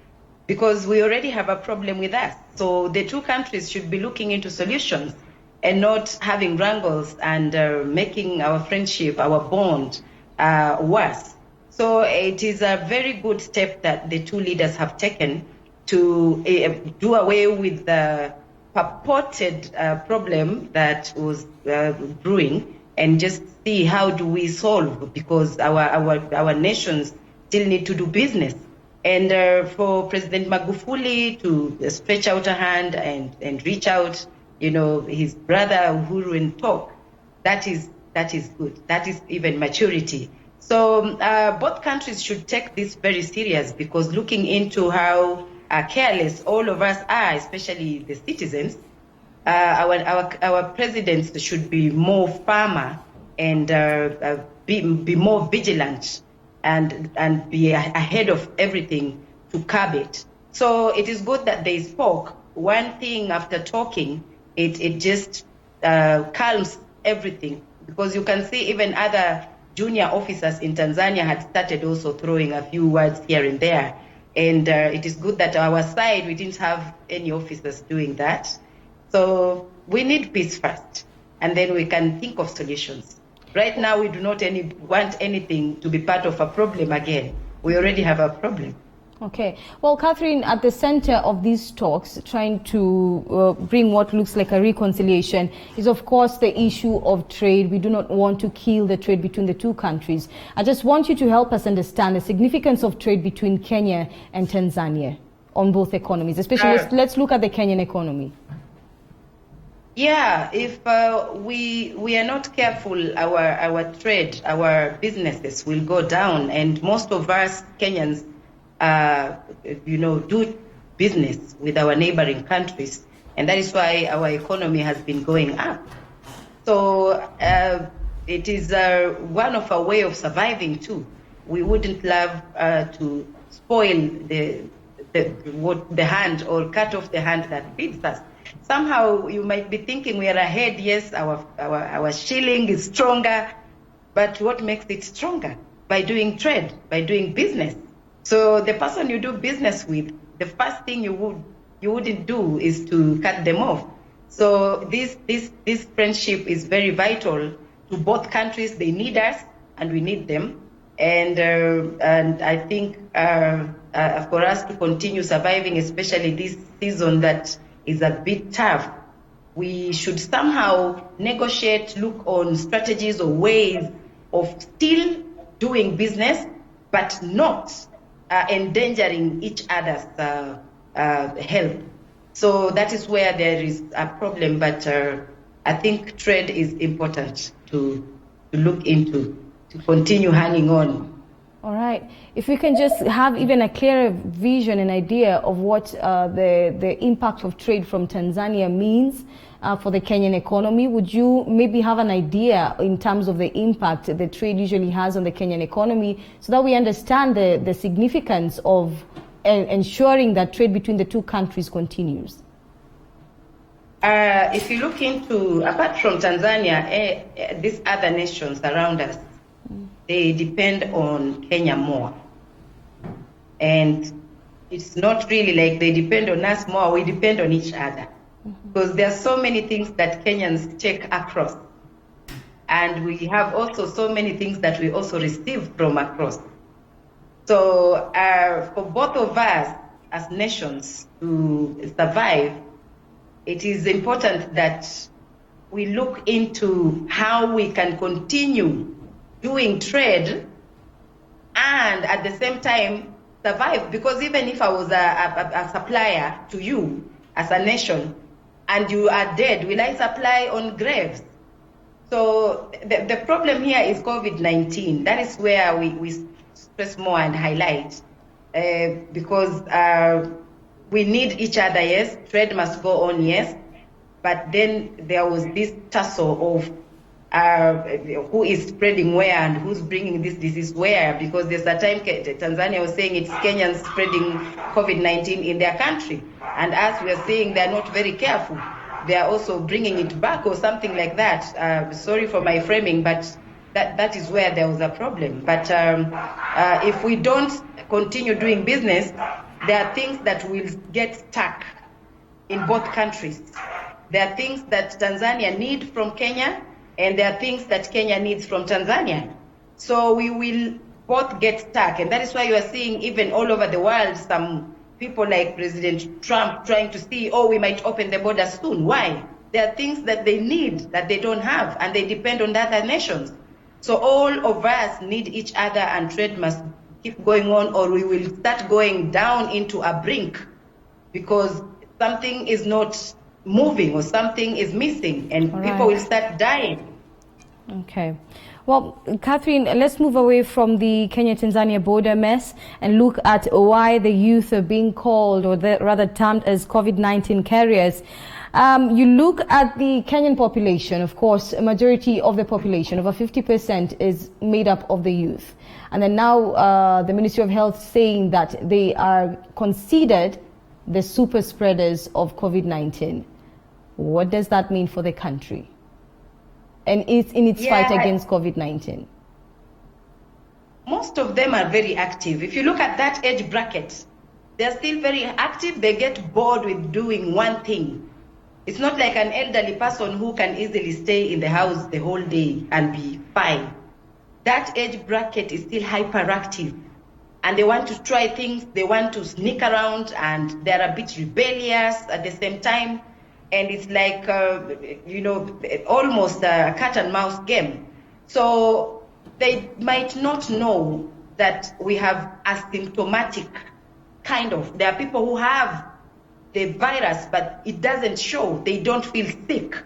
because we already have a problem with us. So the two countries should be looking into solutions and not having wrangles and making our friendship, our bond worse. So it is a very good step that the two leaders have taken to do away with the purported problem that was brewing and just see how do we solve, because our nations still need to do business. And for President Magufuli to stretch out a hand and reach out, his brother Uhuru and talk, that is good. That is even maturity. So both countries should take this very serious, because looking into how careless all of us are, especially the citizens, our presidents should be more firmer and be more vigilant and be ahead of everything to curb it. So it is good that they spoke. One thing after talking, it just calms everything, because you can see even other junior officers in Tanzania had started also throwing a few words here and there. And it is good that our side, we didn't have any officers doing that. So we need peace first, and then we can think of solutions. Right now, we do not want anything to be part of a problem again. We already have a problem. Okay. Well, Catherine, at the center of these talks, trying to bring what looks like a reconciliation, is of course the issue of trade. We do not want to kill the trade between the two countries. I just want you to help us understand the significance of trade between Kenya and Tanzania on both economies, especially let's look at the Kenyan economy. Yeah, if we are not careful, our trade, our businesses will go down, and most of us Kenyans do business with our neighboring countries, and that is why our economy has been going up. So it is one of our way of surviving too. We wouldn't love to spoil the hand or cut off the hand that feeds us. Somehow you might be thinking we are ahead. Yes, our shilling is stronger, but what makes it stronger? By doing trade, by doing business. So the person you do business with, the first thing you wouldn't do is to cut them off. So this friendship is very vital to both countries. They need us, and we need them. And I think for us to continue surviving, especially this season that is a bit tough, we should somehow negotiate, look on strategies or ways of still doing business, but not endangering each other's health. So that is where there is a problem, but I think trade is important to look into, to continue hanging on. All right. If we can just have even a clearer vision and idea of what the impact of trade from Tanzania means for the Kenyan economy, would you maybe have an idea in terms of the impact the trade usually has on the Kenyan economy, so that we understand the significance of ensuring that trade between the two countries continues? If you look into, apart from Tanzania, these other nations around us, they depend on Kenya more. And it's not really like they depend on us more, we depend on each other. Because there are so many things that Kenyans take across. And we have also so many things that we also receive from across. So for both of us as nations to survive, it is important that we look into how we can continue doing trade and at the same time survive. Because even if I was a supplier to you as a nation and you are dead, will I supply on graves? So the problem here is COVID-19. That is where we stress more and highlight because we need each other, yes. Trade must go on, yes. But then there was this tussle of who is spreading where and who's bringing this disease where, because there's a time Tanzania was saying it's Kenyans spreading COVID-19 in their country. And as we are saying, they're not very careful. They are also bringing it back or something like that. Sorry for my framing, but that is where there was a problem. But if we don't continue doing business, there are things that will get stuck in both countries. There are things that Tanzania need from Kenya, and there are things that Kenya needs from Tanzania. So we will both get stuck. And that is why you are seeing even all over the world, some people like President Trump trying to see, oh, we might open the border soon. Why? There are things that they need that they don't have, and they depend on the other nations. So all of us need each other, and trade must keep going on, or we will start going down into a brink because something is not moving or something is missing, and people will start dying. Okay. Well, Catherine, let's move away from the Kenya-Tanzania border mess and look at why the youth are being called, or rather termed, as COVID-19 carriers. You look at the Kenyan population, of course, a majority of the population, over 50%, is made up of the youth. And then now the Ministry of Health saying that they are considered the super spreaders of COVID-19. What does that mean for the country? And it's in its fight against COVID-19. Most of them are very active. If you look at that age bracket, they're still very active. They get bored with doing one thing. It's not like an elderly person who can easily stay in the house the whole day and be fine. That age bracket is still hyperactive, and they want to try things. They want to sneak around, and they're a bit rebellious at the same time. And it's like, almost a cat and mouse game. So they might not know that we have asymptomatic kind of. There are people who have the virus, but it doesn't show. They don't feel sick.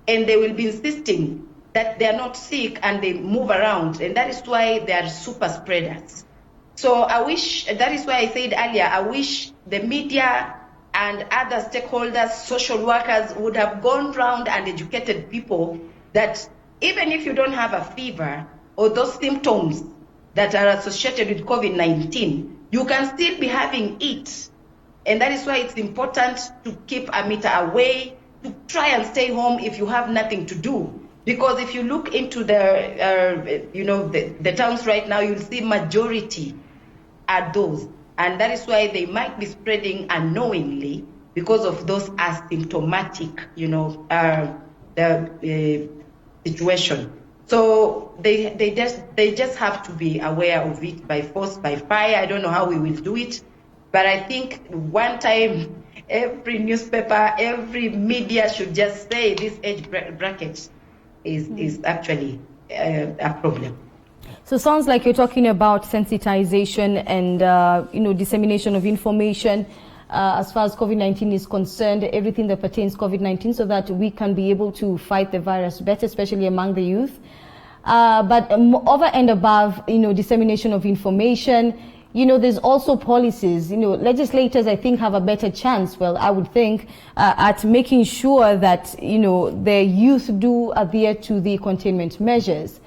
And they will be insisting that they're not sick, and they move around. And that is why they are super spreaders. So that is why I said earlier, I wish the media and other stakeholders, social workers, would have gone round and educated people that even if you don't have a fever or those symptoms that are associated with COVID-19, you can still be having it. And that is why it's important to keep a meter away, to try and stay home if you have nothing to do. Because if you look into the towns right now, you'll see majority are those. And that is why they might be spreading unknowingly because of those asymptomatic, situation. So they just have to be aware of it by force, by fire. I don't know how we will do it, but I think one time every newspaper, every media should just say this age bracket is actually a problem. So sounds like you're talking about sensitization and dissemination of information as far as COVID-19 is concerned, everything that pertains COVID-19, so that we can be able to fight the virus better, especially among the youth. But over and above, dissemination of information, there's also policies. Legislators, I think, have a better chance, well, I would think, at making sure that, the youth do adhere to the containment measures.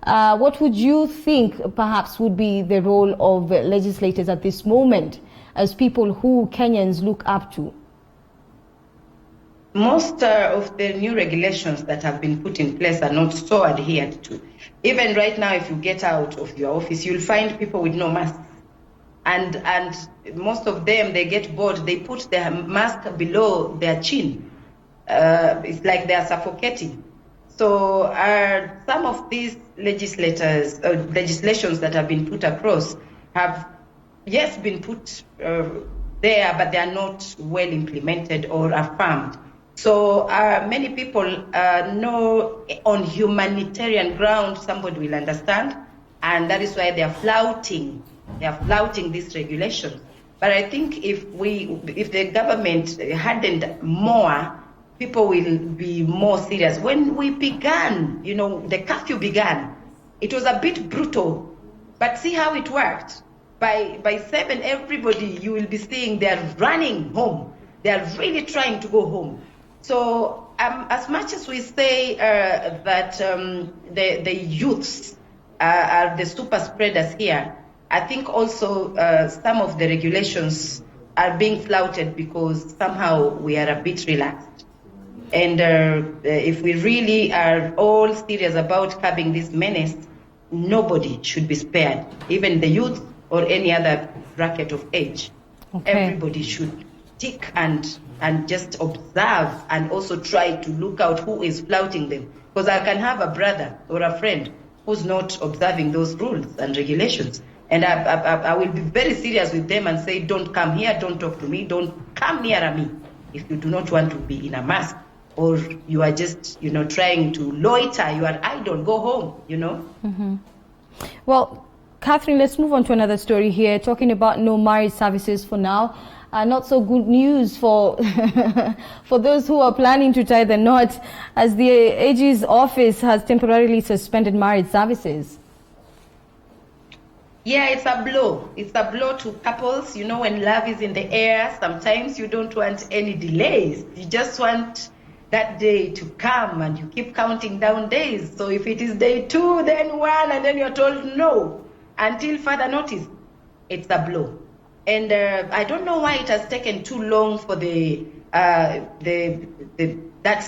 What would you think perhaps would be the role of legislators at this moment as people who Kenyans look up to? Most of the new regulations that have been put in place are not so adhered to. Even right now, if you get out of your office, you'll find people with no masks. And most of them, they get bored. They put their mask below their chin. It's like they're suffocating. So some of these legislations that have been put across have yes, been put there, but they are not well implemented or affirmed. So many people know on humanitarian ground somebody will understand, and that is why they are flouting these regulations. But I think if the government hardened more, people will be more serious. When we began, the curfew began, it was a bit brutal, but see how it worked. By 7, everybody, you will be seeing they're running home. They're really trying to go home. So as much as we say that the youths are the super spreaders here, I think also some of the regulations are being flouted because somehow we are a bit relaxed. And if we really are all serious about curbing this menace, nobody should be spared, even the youth or any other bracket of age. Okay. Everybody should stick and just observe and also try to look out who is flouting them. Because I can have a brother or a friend who's not observing those rules and regulations. And I will be very serious with them and say, don't come here, don't talk to me, don't come near me if you do not want to be in a mask. Or you are just, trying to loiter, you are idle, go home, Mm-hmm. Well, Catherine, let's move on to another story here, talking about no marriage services for now. Not so good news for for those who are planning to tie the knot, as the AG's office has temporarily suspended marriage services. Yeah, it's a blow. It's a blow to couples. When love is in the air, sometimes you don't want any delays. You just want that day to come, and you keep counting down days. So if it is day 2, then 1, and then you're told no until further notice, it's a blow. And I don't know why it has taken too long for that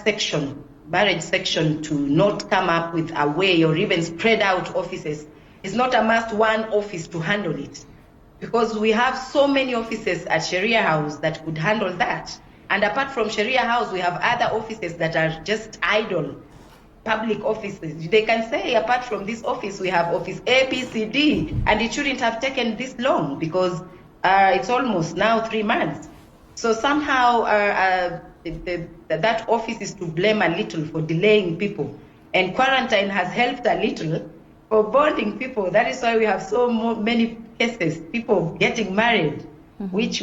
section, marriage section, to not come up with a way or even spread out offices. It's not a must one office to handle it, because we have so many offices at Sharia House that could handle that. And apart from Sharia House, we have other offices that are just idle, public offices. They can say, apart from this office, we have office A, B, C, D, and it shouldn't have taken this long, because it's almost now 3 months. So somehow that office is to blame a little for delaying people. And quarantine has helped a little for bonding people. That is why we have so many cases, people getting married, which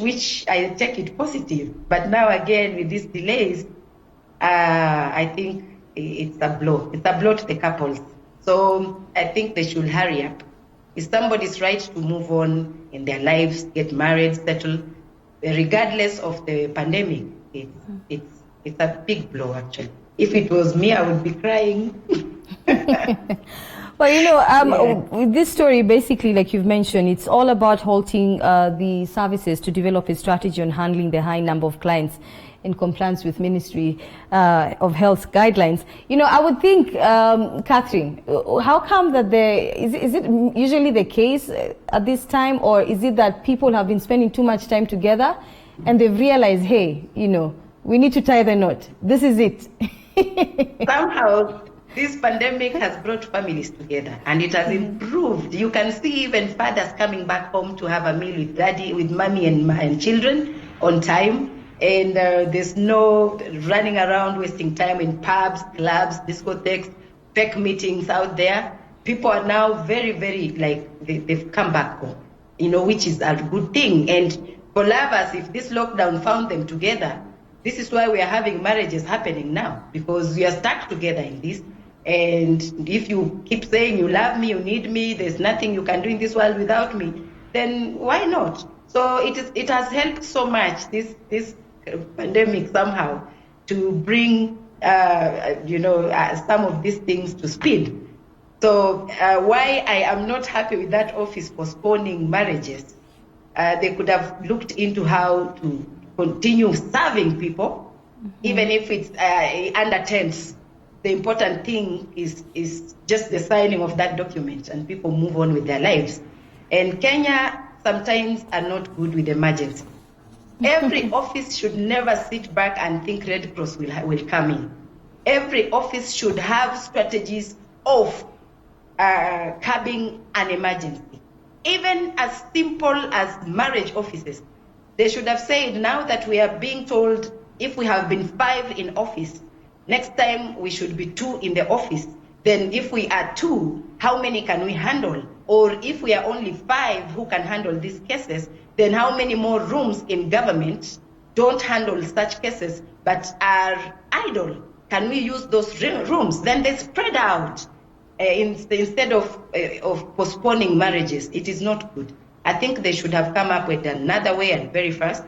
I take it positive. But now again, with these delays, I think it's a blow. It's a blow to the couples. So I think they should hurry up. It's somebody's right to move on in their lives, get married, settle, regardless of the pandemic. It's a big blow, actually. If it was me, I would be crying. Well, with this story, basically, like you've mentioned, it's all about halting the services to develop a strategy on handling the high number of clients in compliance with Ministry of Health guidelines. I would think, Catherine, how come that is it usually the case at this time, or is it that people have been spending too much time together and they've realized, hey, we need to tie the knot. This is it. Somehow, this pandemic has brought families together, and it has improved. You can see even fathers coming back home to have a meal with daddy, with mommy and children on time. And there's no running around wasting time in pubs, clubs, discotheques, fake meetings out there. People are now very, very, they've come back home, which is a good thing. And for lovers, if this lockdown found them together, this is why we are having marriages happening now, because we are stuck together in this. And if you keep saying you love me, you need me, there's nothing you can do in this world without me, then why not? So it has helped so much, this pandemic somehow, to bring some of these things to speed. So why I am not happy with that office postponing marriages, they could have looked into how to continue serving people, even if it's under tense. The important thing is just the signing of that document, and people move on with their lives. And Kenya sometimes are not good with emergency. Every office should never sit back and think Red Cross will come in. Every office should have strategies of curbing an emergency. Even as simple as marriage offices. They should have said, now that we are being told if we have been 5 in office, next time we should be 2 in the office. Then if we are 2, how many can we handle? Or if we are only 5 who can handle these cases, then how many more rooms in government don't handle such cases but are idle? Can we use those rooms? Then they spread out instead of postponing marriages. It is not good. I think they should have come up with another way and very fast.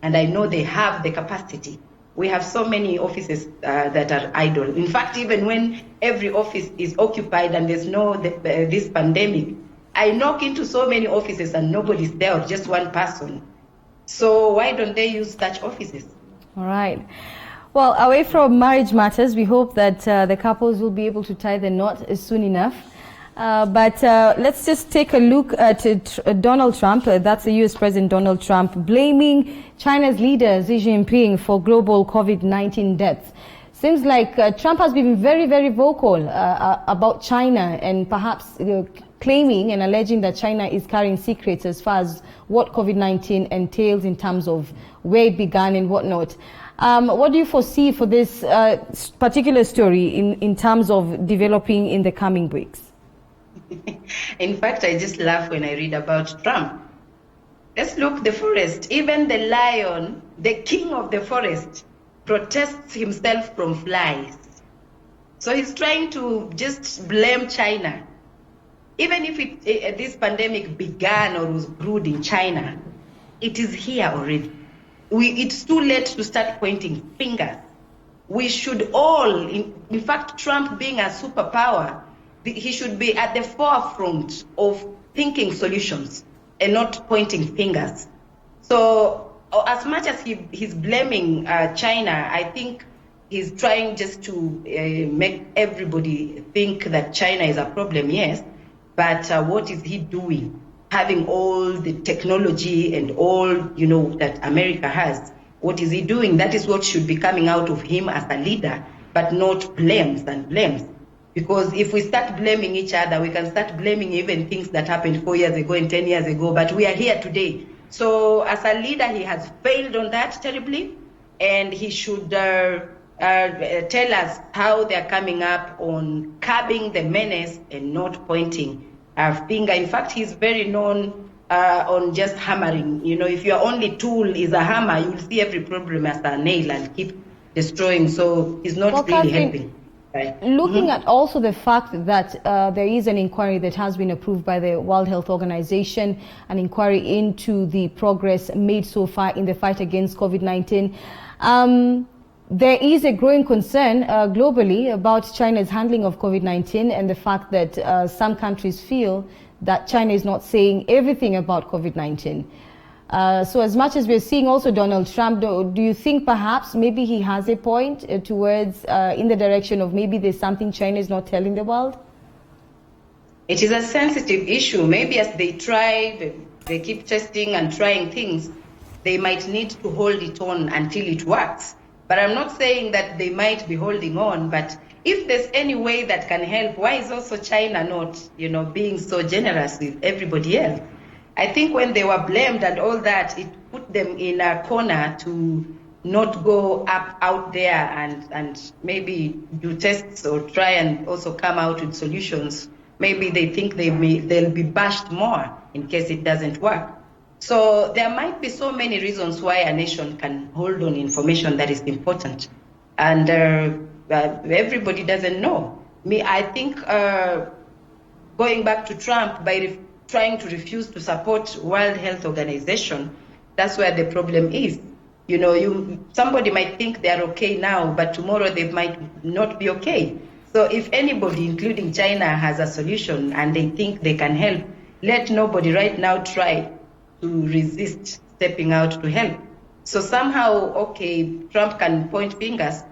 And I know they have the capacity. We have so many offices that are idle. In fact, even when every office is occupied and there's no this pandemic, I knock into so many offices and nobody's there, or just one person. So why don't they use such offices? All right. Well, away from marriage matters, we hope that the couples will be able to tie the knot soon enough. But let's just take a look at Donald Trump. That's the U.S. President Donald Trump blaming China's leader Xi Jinping for global COVID-19 deaths. Seems like Trump has been very, very vocal about China and perhaps claiming and alleging that China is carrying secrets as far as what COVID-19 entails in terms of where it began and whatnot. What do you foresee for this particular story in terms of developing in the coming weeks? In fact, I just laugh when I read about Trump. Let's look the forest. Even the lion, the king of the forest, protests himself from flies. So he's trying to just blame China. Even if this pandemic began or was brewed in China, it is here already. It's too late to start pointing fingers. We should all, in fact, Trump being a superpower, he should be at the forefront of thinking solutions and not pointing fingers. So as much as he's blaming China, I think he's trying just to make everybody think that China is a problem, yes, but what is he doing? Having all the technology and all, that America has, what is he doing? That is what should be coming out of him as a leader, but not blames and blames. Because if we start blaming each other, we can start blaming even things that happened 4 years ago and 10 years ago, but we are here today. So as a leader, he has failed on that terribly, and he should tell us how they're coming up on curbing the menace and not pointing a finger. In fact, he's very known on just hammering. If your only tool is a hammer, you'll see every problem as a nail and keep destroying. So he's not really helping. Right. Looking at also the fact that there is an inquiry that has been approved by the World Health Organization, an inquiry into the progress made so far in the fight against COVID-19. There is a growing concern globally about China's handling of COVID-19 and the fact that some countries feel that China is not saying everything about COVID-19. So as much as we're seeing also Donald Trump, do you think perhaps maybe he has a point towards in the direction of maybe there's something China is not telling the world? It is a sensitive issue. Maybe as they try, they keep testing and trying things, they might need to hold it on until it works. But I'm not saying that they might be holding on, but if there's any way that can help, why is also China not, being so generous with everybody else? I think when they were blamed and all that, it put them in a corner to not go out there and maybe do tests or try and also come out with solutions. Maybe they think they'll be bashed more in case it doesn't work. So there might be so many reasons why a nation can hold on information that is important. And everybody doesn't know. I think going back to Trump, by trying to refuse to support World Health Organization, that's where the problem is. Somebody might think they're okay now, but tomorrow they might not be okay. So if anybody, including China, has a solution and they think they can help, let nobody right now try to resist stepping out to help. So somehow, okay, Trump can point fingers,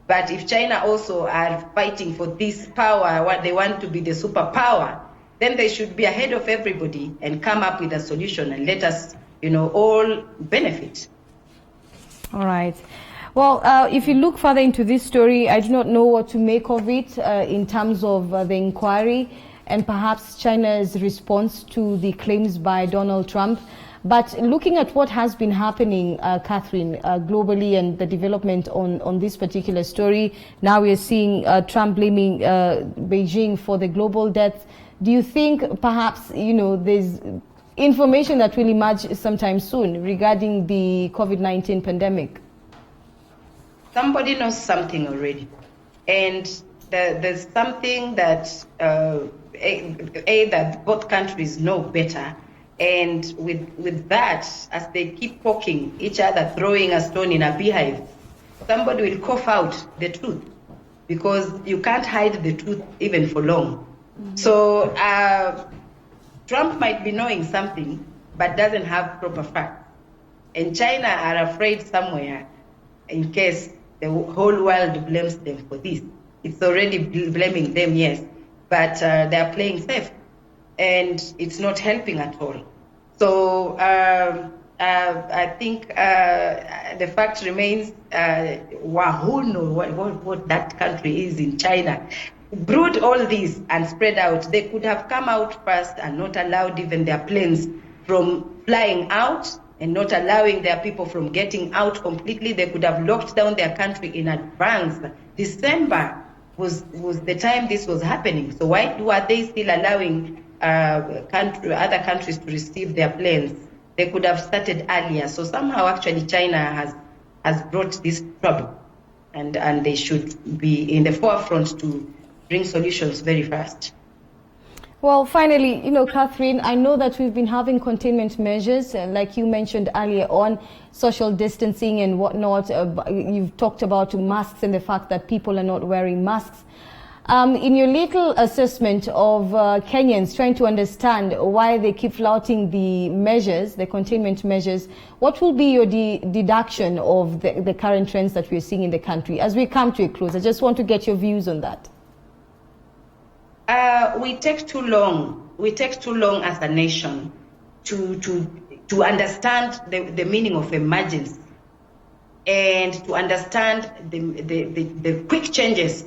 but if China also are fighting for this power, what they want to be the superpower, then they should be ahead of everybody and come up with a solution and let us, all benefit. All right. Well, if you look further into this story, I do not know what to make of it in terms of the inquiry. and perhaps China's response to the claims by Donald Trump. But looking at what has been happening, Catherine, globally and the development on this particular story, now we are seeing Trump blaming Beijing for the global deaths. Do you think perhaps, there's information that will emerge sometime soon regarding the COVID-19 pandemic? Somebody knows something already. And there's something that that both countries know better. And with that, as they keep poking each other, throwing a stone in a beehive, somebody will cough out the truth, because you can't hide the truth even for long. So Trump might be knowing something, but doesn't have proper facts. And China are afraid somewhere, in case the whole world blames them for this. It's already blaming them, yes, but they're playing safe. And it's not helping at all. So I think the fact remains, who knows what that country is in China. Brood all this and spread out. They could have come out first and not allowed even their planes from flying out and not allowing their people from getting out completely. They could have locked down their country in advance. December was the time this was happening. So why are they still allowing other countries to receive their planes? They could have started earlier. So somehow actually China has brought this trouble, and they should be in the forefront to bring solutions very fast. Well, finally, Catherine, I know that we've been having containment measures, like you mentioned earlier on, social distancing and whatnot. You've talked about masks and the fact that people are not wearing masks. In your little assessment of Kenyans trying to understand why they keep flouting the measures, the containment measures, what will be your deduction of the current trends that we're seeing in the country as we come to a close? I just want to get your views on that. We take too long. We take too long as a nation to understand the meaning of emergency and to understand the quick changes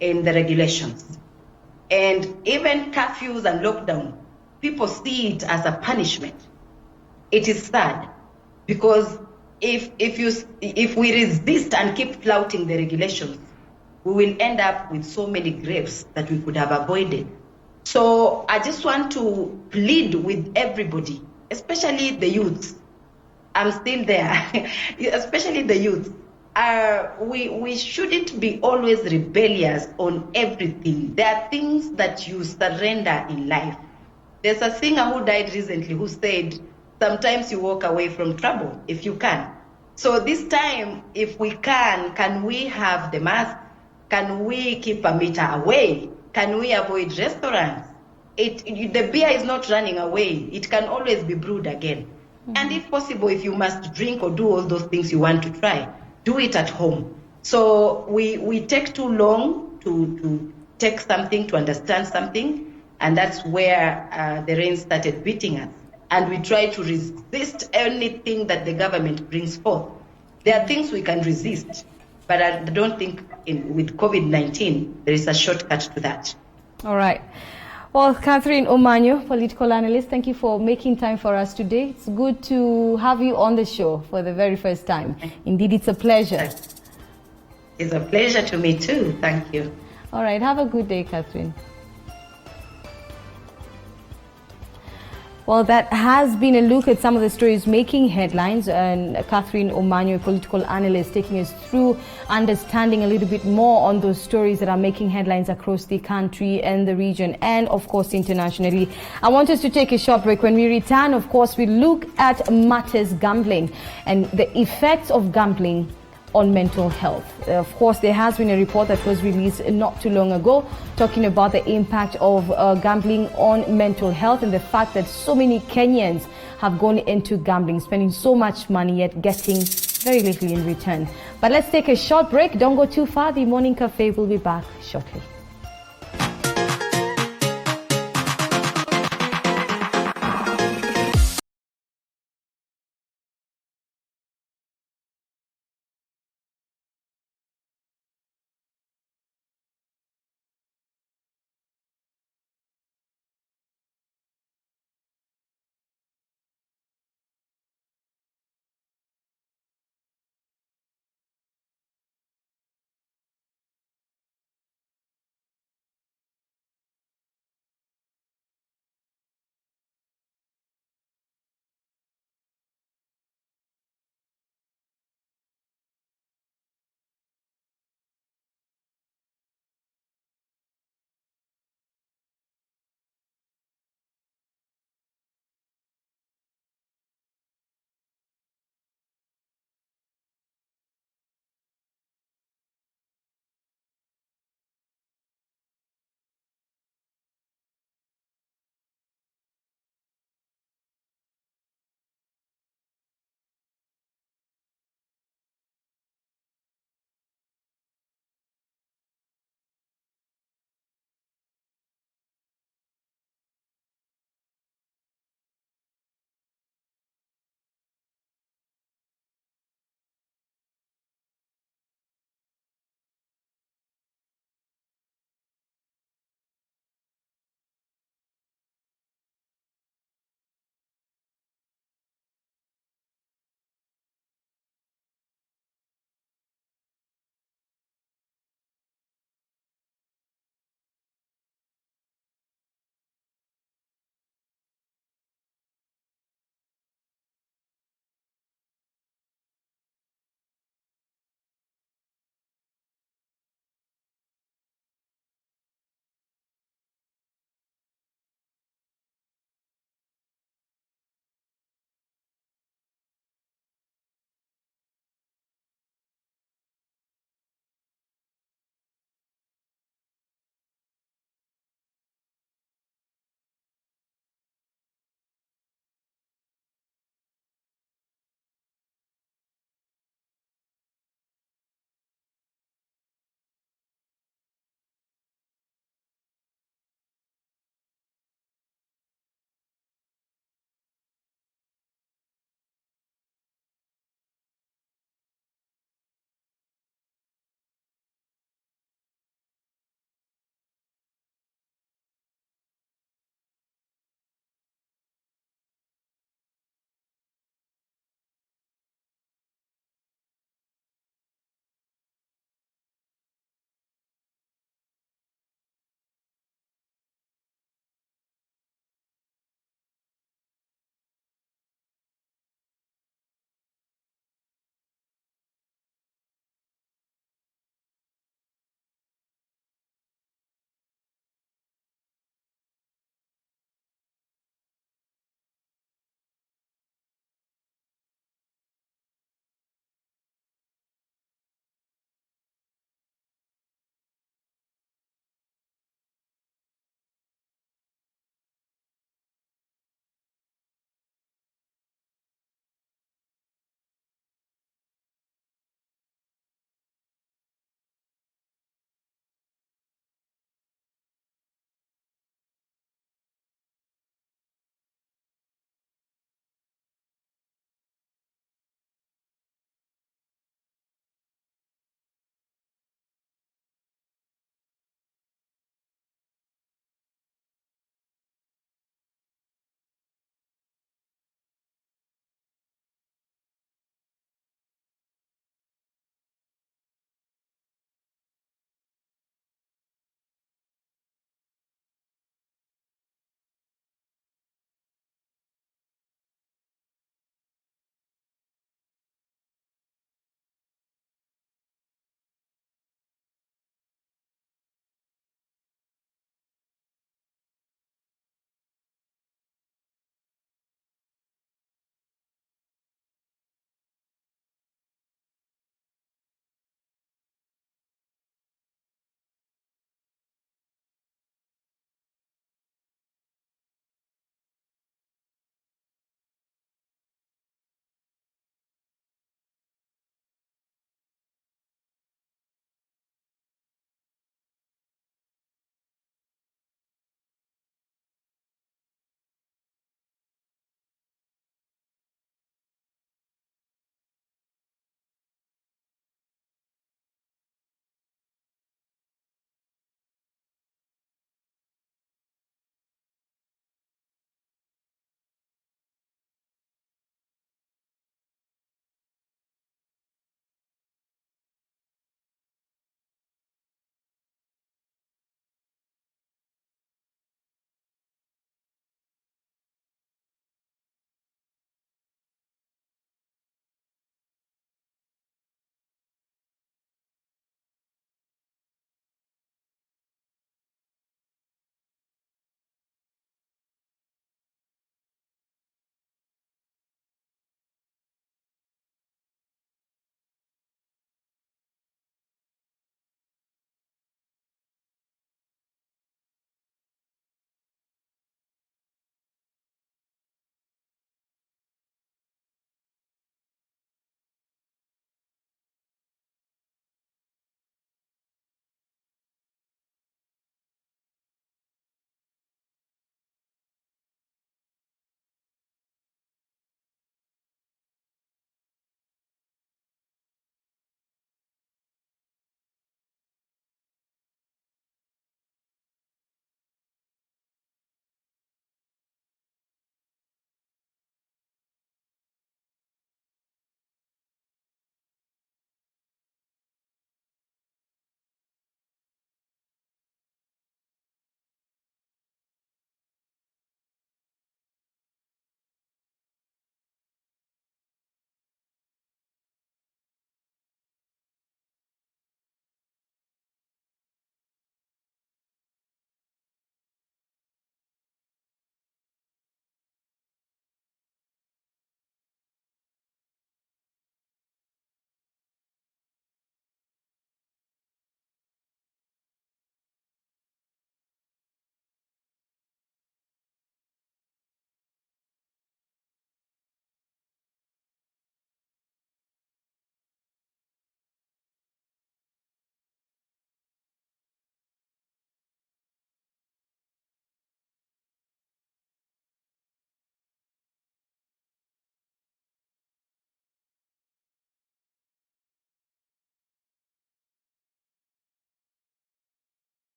in the regulations. And even curfews and lockdown, people see it as a punishment. It is sad, because if we resist and keep flouting the regulations, we will end up with so many graves that we could have avoided. So I just want to plead with everybody, especially the youth. I'm still there, especially the youth. We shouldn't be always rebellious on everything. There are things that you surrender in life. There's a singer who died recently who said, sometimes you walk away from trouble if you can. So this time, if we can we have the mask? Can we keep a meter away? Can we avoid restaurants? The beer is not running away. It can always be brewed again. And if possible, if you must drink or do all those things you want to try, do it at home. So we take too long to take something, to understand something, and that's where the rain started beating us. And we try to resist anything that the government brings forth. There are things we can resist, but I don't think with COVID-19 there is a shortcut to that. All right. Well, Catherine Omanyo, political analyst, thank you for making time for us today. It's good to have you on the show for the very first time. Indeed, it's a pleasure. It's a pleasure to me too. Thank you. All right. Have a good day, Catherine. Well, that has been a look at some of the stories making headlines, and Catherine Omanyo, a political analyst, taking us through understanding a little bit more on those stories that are making headlines across the country and the region, and of course internationally. I want us to take a short break. When we return, of course, we look at matters gambling and the effects of gambling on mental health. Of course, there has been a report that was released not too long ago talking about the impact of gambling on mental health and the fact that so many Kenyans have gone into gambling, spending so much money yet getting very little in return. But let's take a short break. Don't go too far. The Morning Cafe will be back shortly.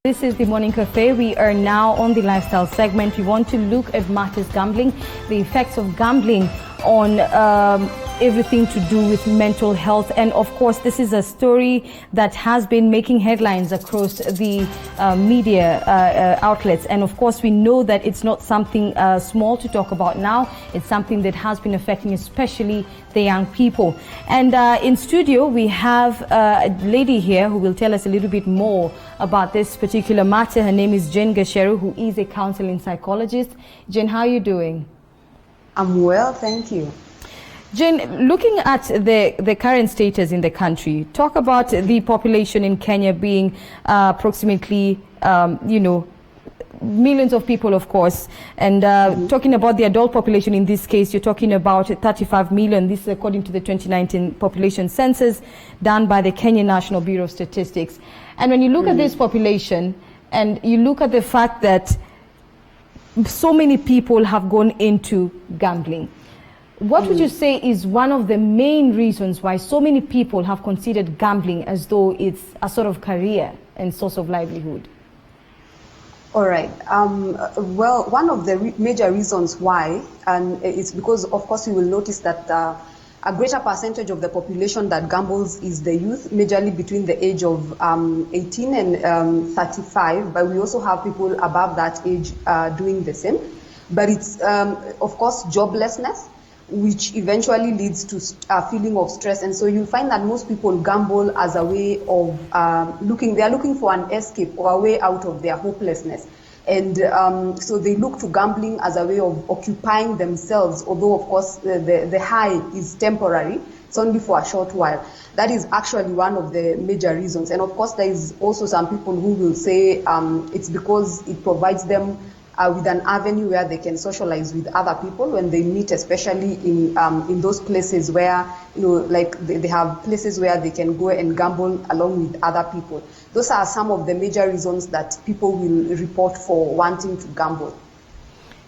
This is the Morning Cafe. We are now on the lifestyle segment. We want to look at matters gambling, the effects of gambling on everything to do with mental health. And of course, this is a story that has been making headlines across the media outlets. And of course, we know that it's not something small to talk about now. It's something that has been affecting especially the young people. And in studio, we have a lady here who will tell us a little bit more about this particular matter. Her name is Jane Gasheru, who is a counseling psychologist. Jane, how are you doing? I'm well, thank you. Jane, looking at the current status in the country, talk about the population in Kenya being approximately, millions of people, of course, and talking about the adult population in this case, you're talking about 35 million. This is according to the 2019 population census done by the Kenya National Bureau of Statistics. And when you look at this population and you look at the fact that so many people have gone into gambling, what would you say is one of the main reasons why so many people have considered gambling as though it's a sort of career and source of livelihood? All right. Well, one of the major reasons why, and it's because, of course, you will notice that a greater percentage of the population that gambles is the youth, majorly between the age of 18 and 35, but we also have people above that age doing the same. But it's, of course, joblessness, which eventually leads to a feeling of stress. And so you'll find that most people gamble as a way of they're looking for an escape or a way out of their hopelessness. And so they look to gambling as a way of occupying themselves, although, of course, the high is temporary. It's only for a short while. That is actually one of the major reasons. And, of course, there is also some people who will say it's because it provides them with an avenue where they can socialize with other people when they meet, especially in those places where, like they have places where they can go and gamble along with other people. Those are some of the major reasons that people will report for wanting to gamble.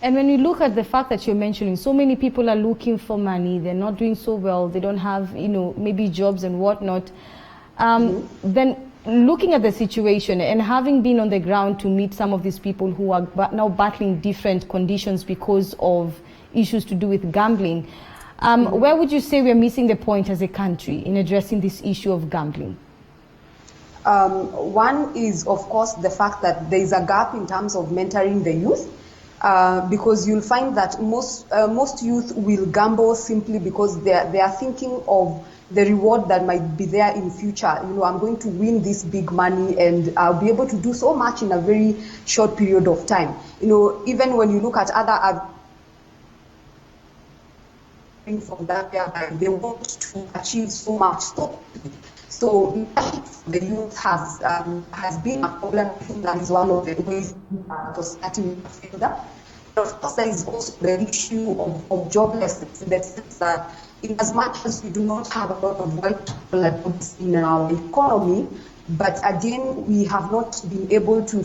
And when you look at the fact that you're mentioning, so many people are looking for money, they're not doing so well, they don't have, maybe jobs and whatnot, then looking at the situation and having been on the ground to meet some of these people who are now battling different conditions because of issues to do with gambling, where would you say we're missing the point as a country in addressing this issue of gambling? One is, of course, the fact that there is a gap in terms of mentoring the youth, because you'll find that most youth will gamble simply because they are thinking of the reward that might be there in future. I'm going to win this big money and I'll be able to do so much in a very short period of time. Even when you look at other from that, they want to achieve so much. So the youth has been a problem. I think that is one of the ways society will feel that. But of course, there is also the issue of joblessness, in the sense that in as much as we do not have a lot of white people in our economy, but again, we have not been able to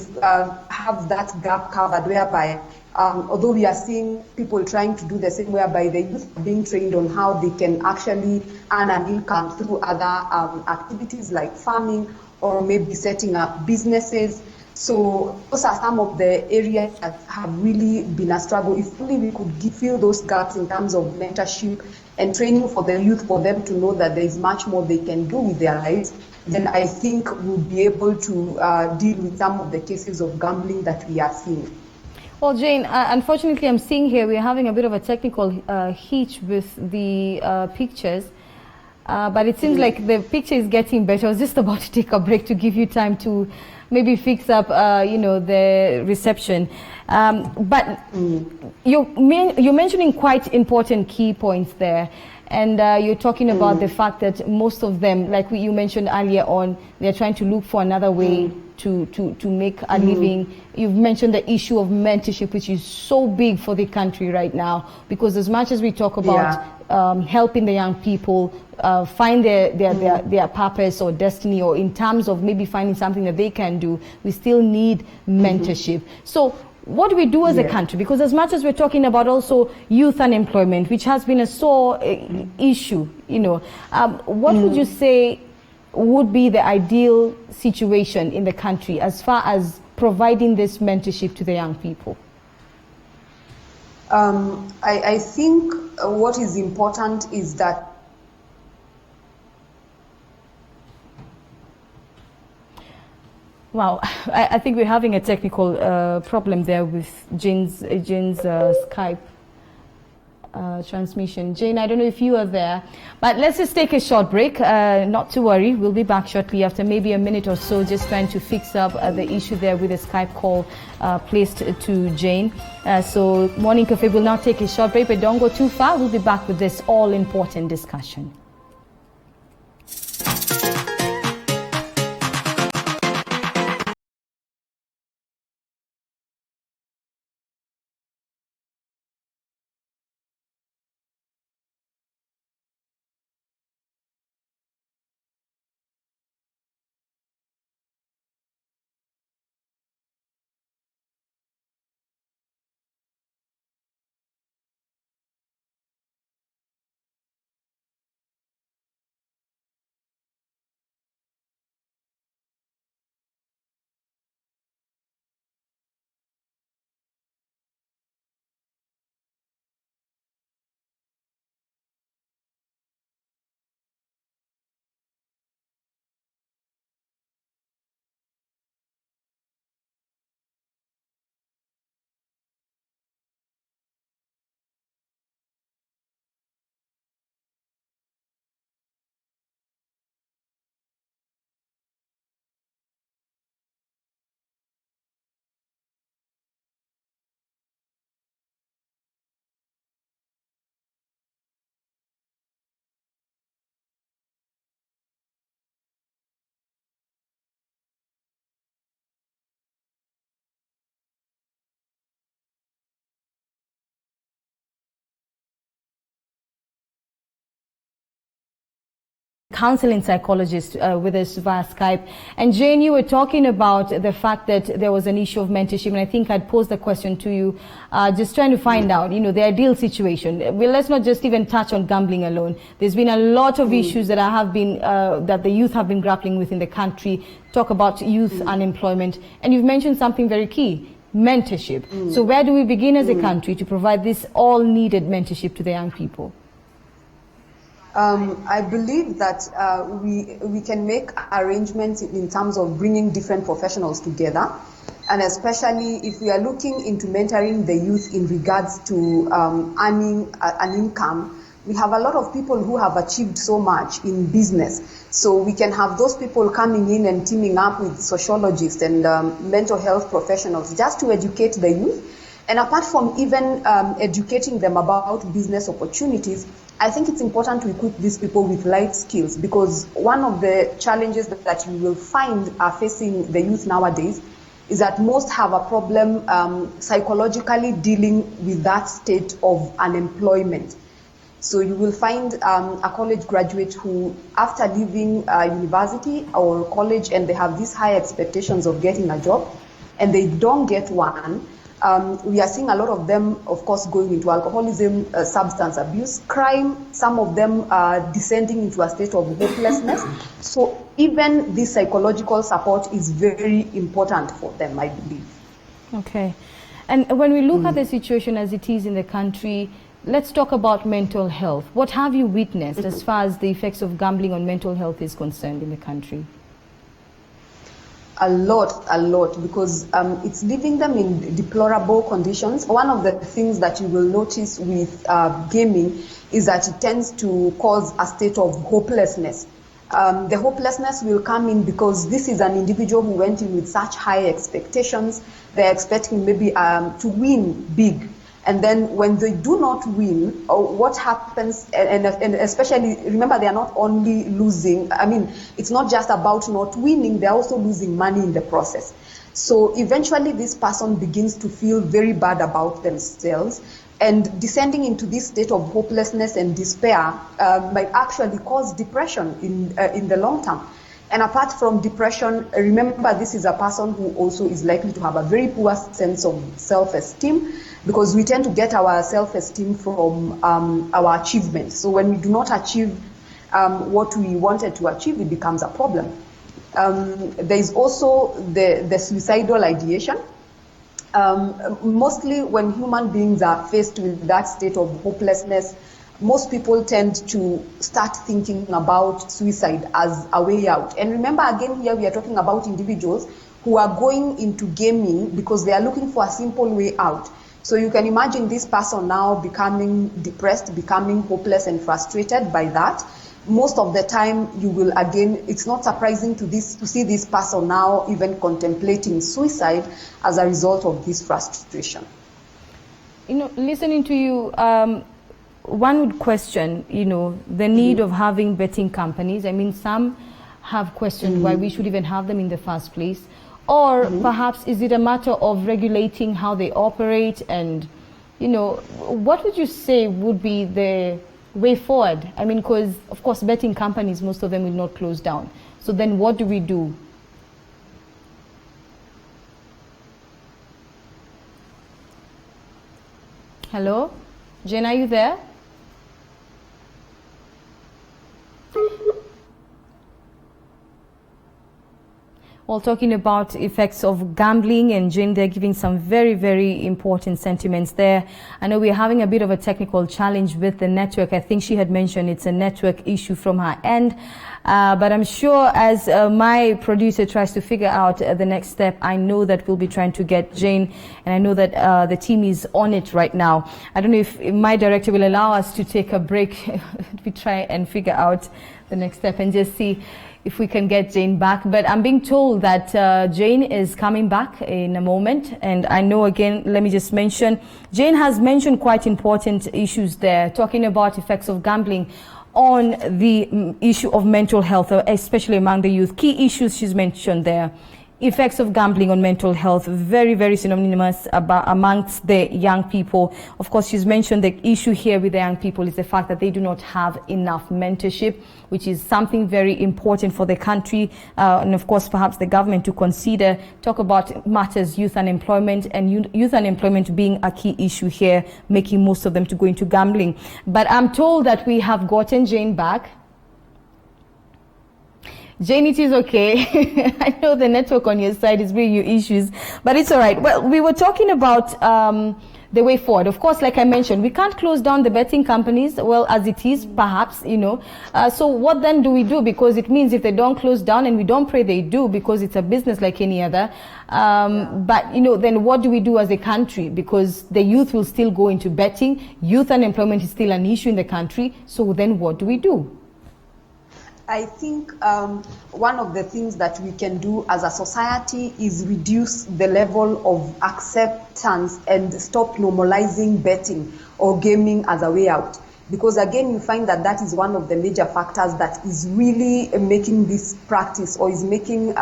have that gap covered, whereby although we are seeing people trying to do the same, whereby the youth are being trained on how they can actually earn an income through other activities like farming or maybe setting up businesses. So those are some of the areas that have really been a struggle. If only we could fill those gaps in terms of mentorship and training for the youth, for them to know that there is much more they can do with their lives, then I think we'll be able to deal with some of the cases of gambling that we are seeing. Well, Jane, unfortunately, I'm seeing here we're having a bit of a technical hitch with the pictures, but it seems like the picture is getting better. I was just about to take a break to give you time to maybe fix up, the reception. But you're mentioning quite important key points there. And you're talking about the fact that most of them, like you mentioned earlier on, they're trying to look for another way to make a living. You've mentioned the issue of mentorship, which is so big for the country right now, because as much as we talk about helping the young people find their purpose or destiny, or in terms of maybe finding something that they can do, we still need mentorship. So what do we do as a country? Because as much as we're talking about also youth unemployment, which has been a sore issue, what would you say would be the ideal situation in the country as far as providing this mentorship to the young people? I think what is important is that Wow, I think we're having a technical problem there with Jane's Skype transmission. Jane, I don't know if you are there, but let's just take a short break. Not to worry, we'll be back shortly after maybe a minute or so, just trying to fix up the issue there with the Skype call placed to Jane. So Morning Cafe will now take a short break, but don't go too far. We'll be back with this all-important discussion. Counseling psychologist with us via Skype. And Jane, you were talking about the fact that there was an issue of mentorship, and I think I'd posed the question to you, just trying to find out, the ideal situation. Well, let's not just even touch on gambling alone. There's been a lot of issues that have been, that the youth have been grappling with in the country. Talk about youth unemployment, and you've mentioned something very key, mentorship. So where do we begin as a country to provide this all-needed mentorship to the young people? I believe that we can make arrangements in terms of bringing different professionals together, and especially if we are looking into mentoring the youth in regards to earning an income. We have a lot of people who have achieved so much in business, so we can have those people coming in and teaming up with sociologists and mental health professionals just to educate the youth. And apart from even educating them about business opportunities, I think it's important to equip these people with life skills, because one of the challenges that you will find are facing the youth nowadays is that most have a problem psychologically dealing with that state of unemployment. So you will find a college graduate who, after leaving university or college, and they have these high expectations of getting a job, and they don't get one, we are seeing a lot of them, of course, going into alcoholism, substance abuse, crime. Some of them are descending into a state of hopelessness. So even this psychological support is very important for them, I believe. Okay. And when we look at the situation as it is in the country, let's talk about mental health. What have you witnessed as far as the effects of gambling on mental health is concerned in the country? A lot, because it's leaving them in deplorable conditions. One of the things that you will notice with gaming is that it tends to cause a state of hopelessness. The hopelessness will come in because this is an individual who went in with such high expectations. They're expecting maybe to win big. And then when they do not win, what happens, and especially, remember, they are not only losing, it's not just about not winning, they're also losing money in the process. So eventually this person begins to feel very bad about themselves, and descending into this state of hopelessness and despair might actually cause depression in the long term. And apart from depression, remember, this is a person who also is likely to have a very poor sense of self-esteem, because we tend to get our self-esteem from our achievements. So when we do not achieve what we wanted to achieve, it becomes a problem. There is also the suicidal ideation. Mostly when human beings are faced with that state of hopelessness, most people tend to start thinking about suicide as a way out. And remember, again, here we are talking about individuals who are going into gaming because they are looking for a simple way out. So you can imagine this person now becoming depressed, becoming hopeless and frustrated by that. Most of the time, you will, again, it's not surprising to see this person now even contemplating suicide as a result of this frustration. You know, listening to you, one would question, you know, the need of having betting companies. I mean, some have questioned why we should even have them in the first place. Or perhaps is it a matter of regulating how they operate? And, you know, what would you say would be the way forward? I mean, because, of course, betting companies, most of them will not close down. So then what do we do? Hello? Jen, are you there? Well, talking about effects of gambling, and Jane, they're giving some very, very important sentiments there. I know we're having a bit of a technical challenge with the network. I think she had mentioned it's a network issue from her end. But I'm sure as my producer tries to figure out the next step, I know that we'll be trying to get Jane, and I know that the team is on it right now. I don't know if my director will allow us to take a break. We try and figure out the next step and just see if we can get Jane back. But I'm being told that Jane is coming back in a moment. And I know, again, let me just mention, Jane has mentioned quite important issues there, talking about effects of gambling on the issue of mental health, especially among the youth. Key issues she's mentioned there. Effects of gambling on mental health, very, very synonymous amongst the young people. Of course, she's mentioned the issue here with the young people is the fact that they do not have enough mentorship, which is something very important for the country. And of course, perhaps the government to consider, talk about matters youth unemployment, and youth unemployment being a key issue here, making most of them to go into gambling. But I'm told that we have gotten Jane back. Jane, it is okay. I know the network on your side is bringing you issues, but it's all right. Well, we were talking about the way forward. Of course, like I mentioned, we can't close down the betting companies, well, as it is, perhaps, you know. So what then do we do? Because it means if they don't close down, and we don't pray they do, because it's a business like any other, but, you know, then what do we do as a country? Because the youth will still go into betting. Youth unemployment is still an issue in the country. So then what do we do? I think one of the things that we can do as a society is reduce the level of acceptance and stop normalizing betting or gaming as a way out. Because again, you find that that is one of the major factors that is really making this practice, or is making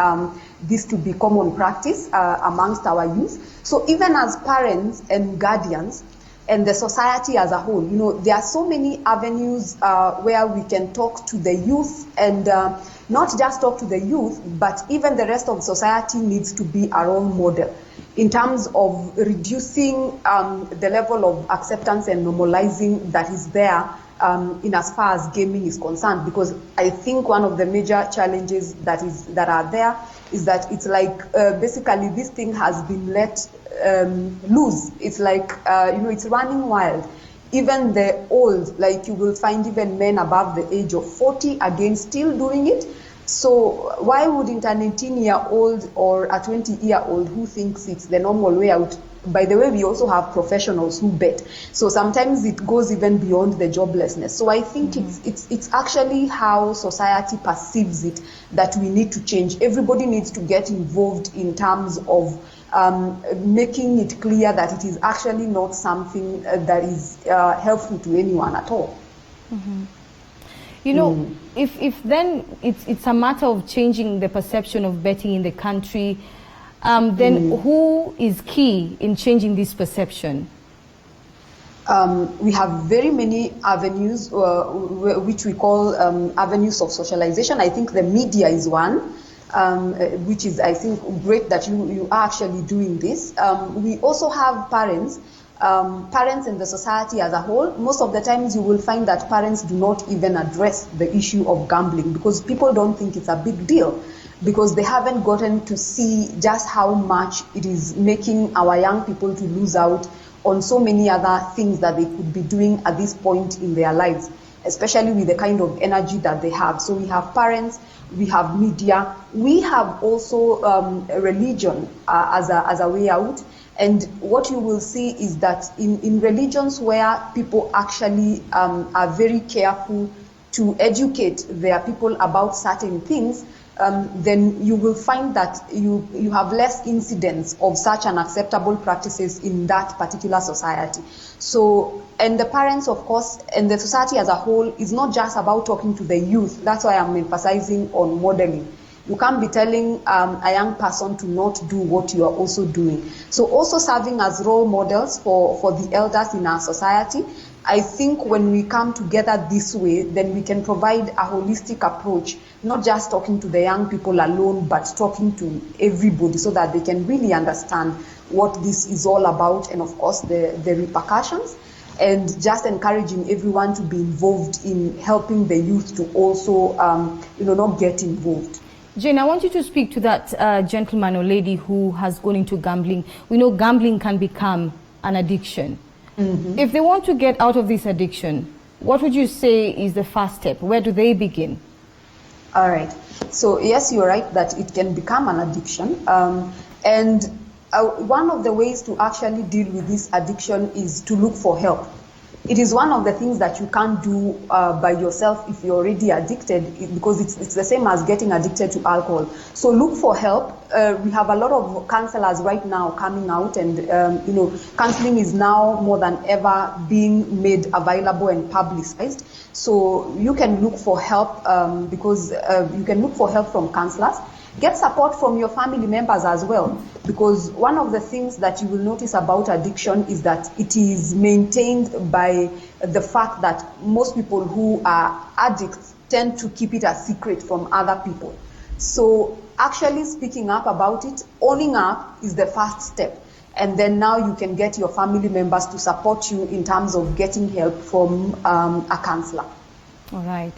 this to be common practice amongst our youth. So even as parents and guardians, and the society as a whole, you know, there are so many avenues where we can talk to the youth, and not just talk to the youth, but even the rest of society needs to be our own model in terms of reducing the level of acceptance and normalizing that is there in as far as gaming is concerned. Because I think one of the major challenges that are there is that it's like basically this thing has been let loose. It's like, you know, it's running wild. Even the old, like you will find even men above the age of 40 again still doing it. So why wouldn't an 18-year-old or a 20-year-old who thinks it's the normal way out? By the way, we also have professionals who bet. So sometimes it goes even beyond the joblessness. So I think it's actually how society perceives it that we need to change. Everybody needs to get involved in terms of making it clear that it is actually not something that is helpful to anyone at all. Mm-hmm. You know, if then it's a matter of changing the perception of betting in the country, then who is key in changing this perception? We have very many avenues, which we call avenues of socialization. I think the media is one, which is, I think, great that you are actually doing this. We also have parents parents in the society as a whole, most of the times you will find that parents do not even address the issue of gambling because people don't think it's a big deal, because they haven't gotten to see just how much it is making our young people to lose out on so many other things that they could be doing at this point in their lives, especially with the kind of energy that they have. So we have parents, we have media, we have also religion as a way out. And what you will see is that in religions where people actually are very careful to educate their people about certain things, then you will find that you have less incidents of such unacceptable practices in that particular society. So, and the parents, of course, and the society as a whole is not just about talking to the youth. That's why I'm emphasizing on modeling. You can't be telling a young person to not do what you are also doing. So also serving as role models for the elders in our society. I think when we come together this way, then we can provide a holistic approach, not just talking to the young people alone, but talking to everybody so that they can really understand what this is all about and, of course, the repercussions, and just encouraging everyone to be involved in helping the youth to also, not get involved. Jane, I want you to speak to that gentleman or lady who has gone into gambling. We know gambling can become an addiction. Mm-hmm. If they want to get out of this addiction, what would you say is the first step? Where do they begin? All right. So yes, you're right that it can become an addiction. And one of the ways to actually deal with this addiction is to look for help. It is one of the things that you can't do by yourself if you're already addicted, because it's the same as getting addicted to alcohol. So look for help. We have a lot of counselors right now coming out, and counseling is now more than ever being made available and publicized. So you can look for help because you can look for help from counselors. Get support from your family members as well, because one of the things that you will notice about addiction is that it is maintained by the fact that most people who are addicts tend to keep it a secret from other people. So actually speaking up about it, owning up is the first step. And then now you can get your family members to support you in terms of getting help from a counselor. All right.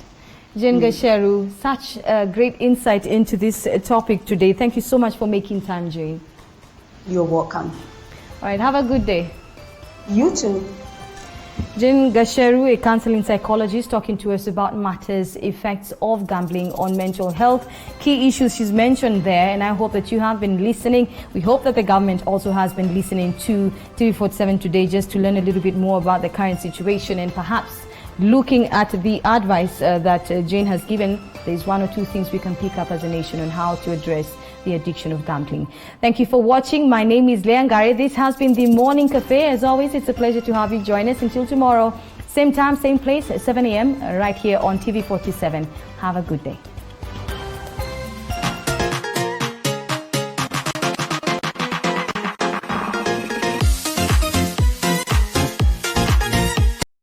Jane Gacheru, such a great insight into this topic today. Thank you so much for making time, Jane. You're welcome. All right, have a good day. You too. Jane Gacheru, a counseling psychologist, talking to us about matters, effects of gambling on mental health, key issues she's mentioned there, and I hope that you have been listening. We hope that the government also has been listening to TV47 today, just to learn a little bit more about the current situation, and perhaps looking at the advice that Jane has given, there's one or two things we can pick up as a nation on how to address the addiction of gambling. Thank you for watching. My name is Leah Ngare. This has been the Morning Cafe. As always, it's a pleasure to have you join us. Until tomorrow, same time, same place, 7 a.m. right here on TV47. Have a good day.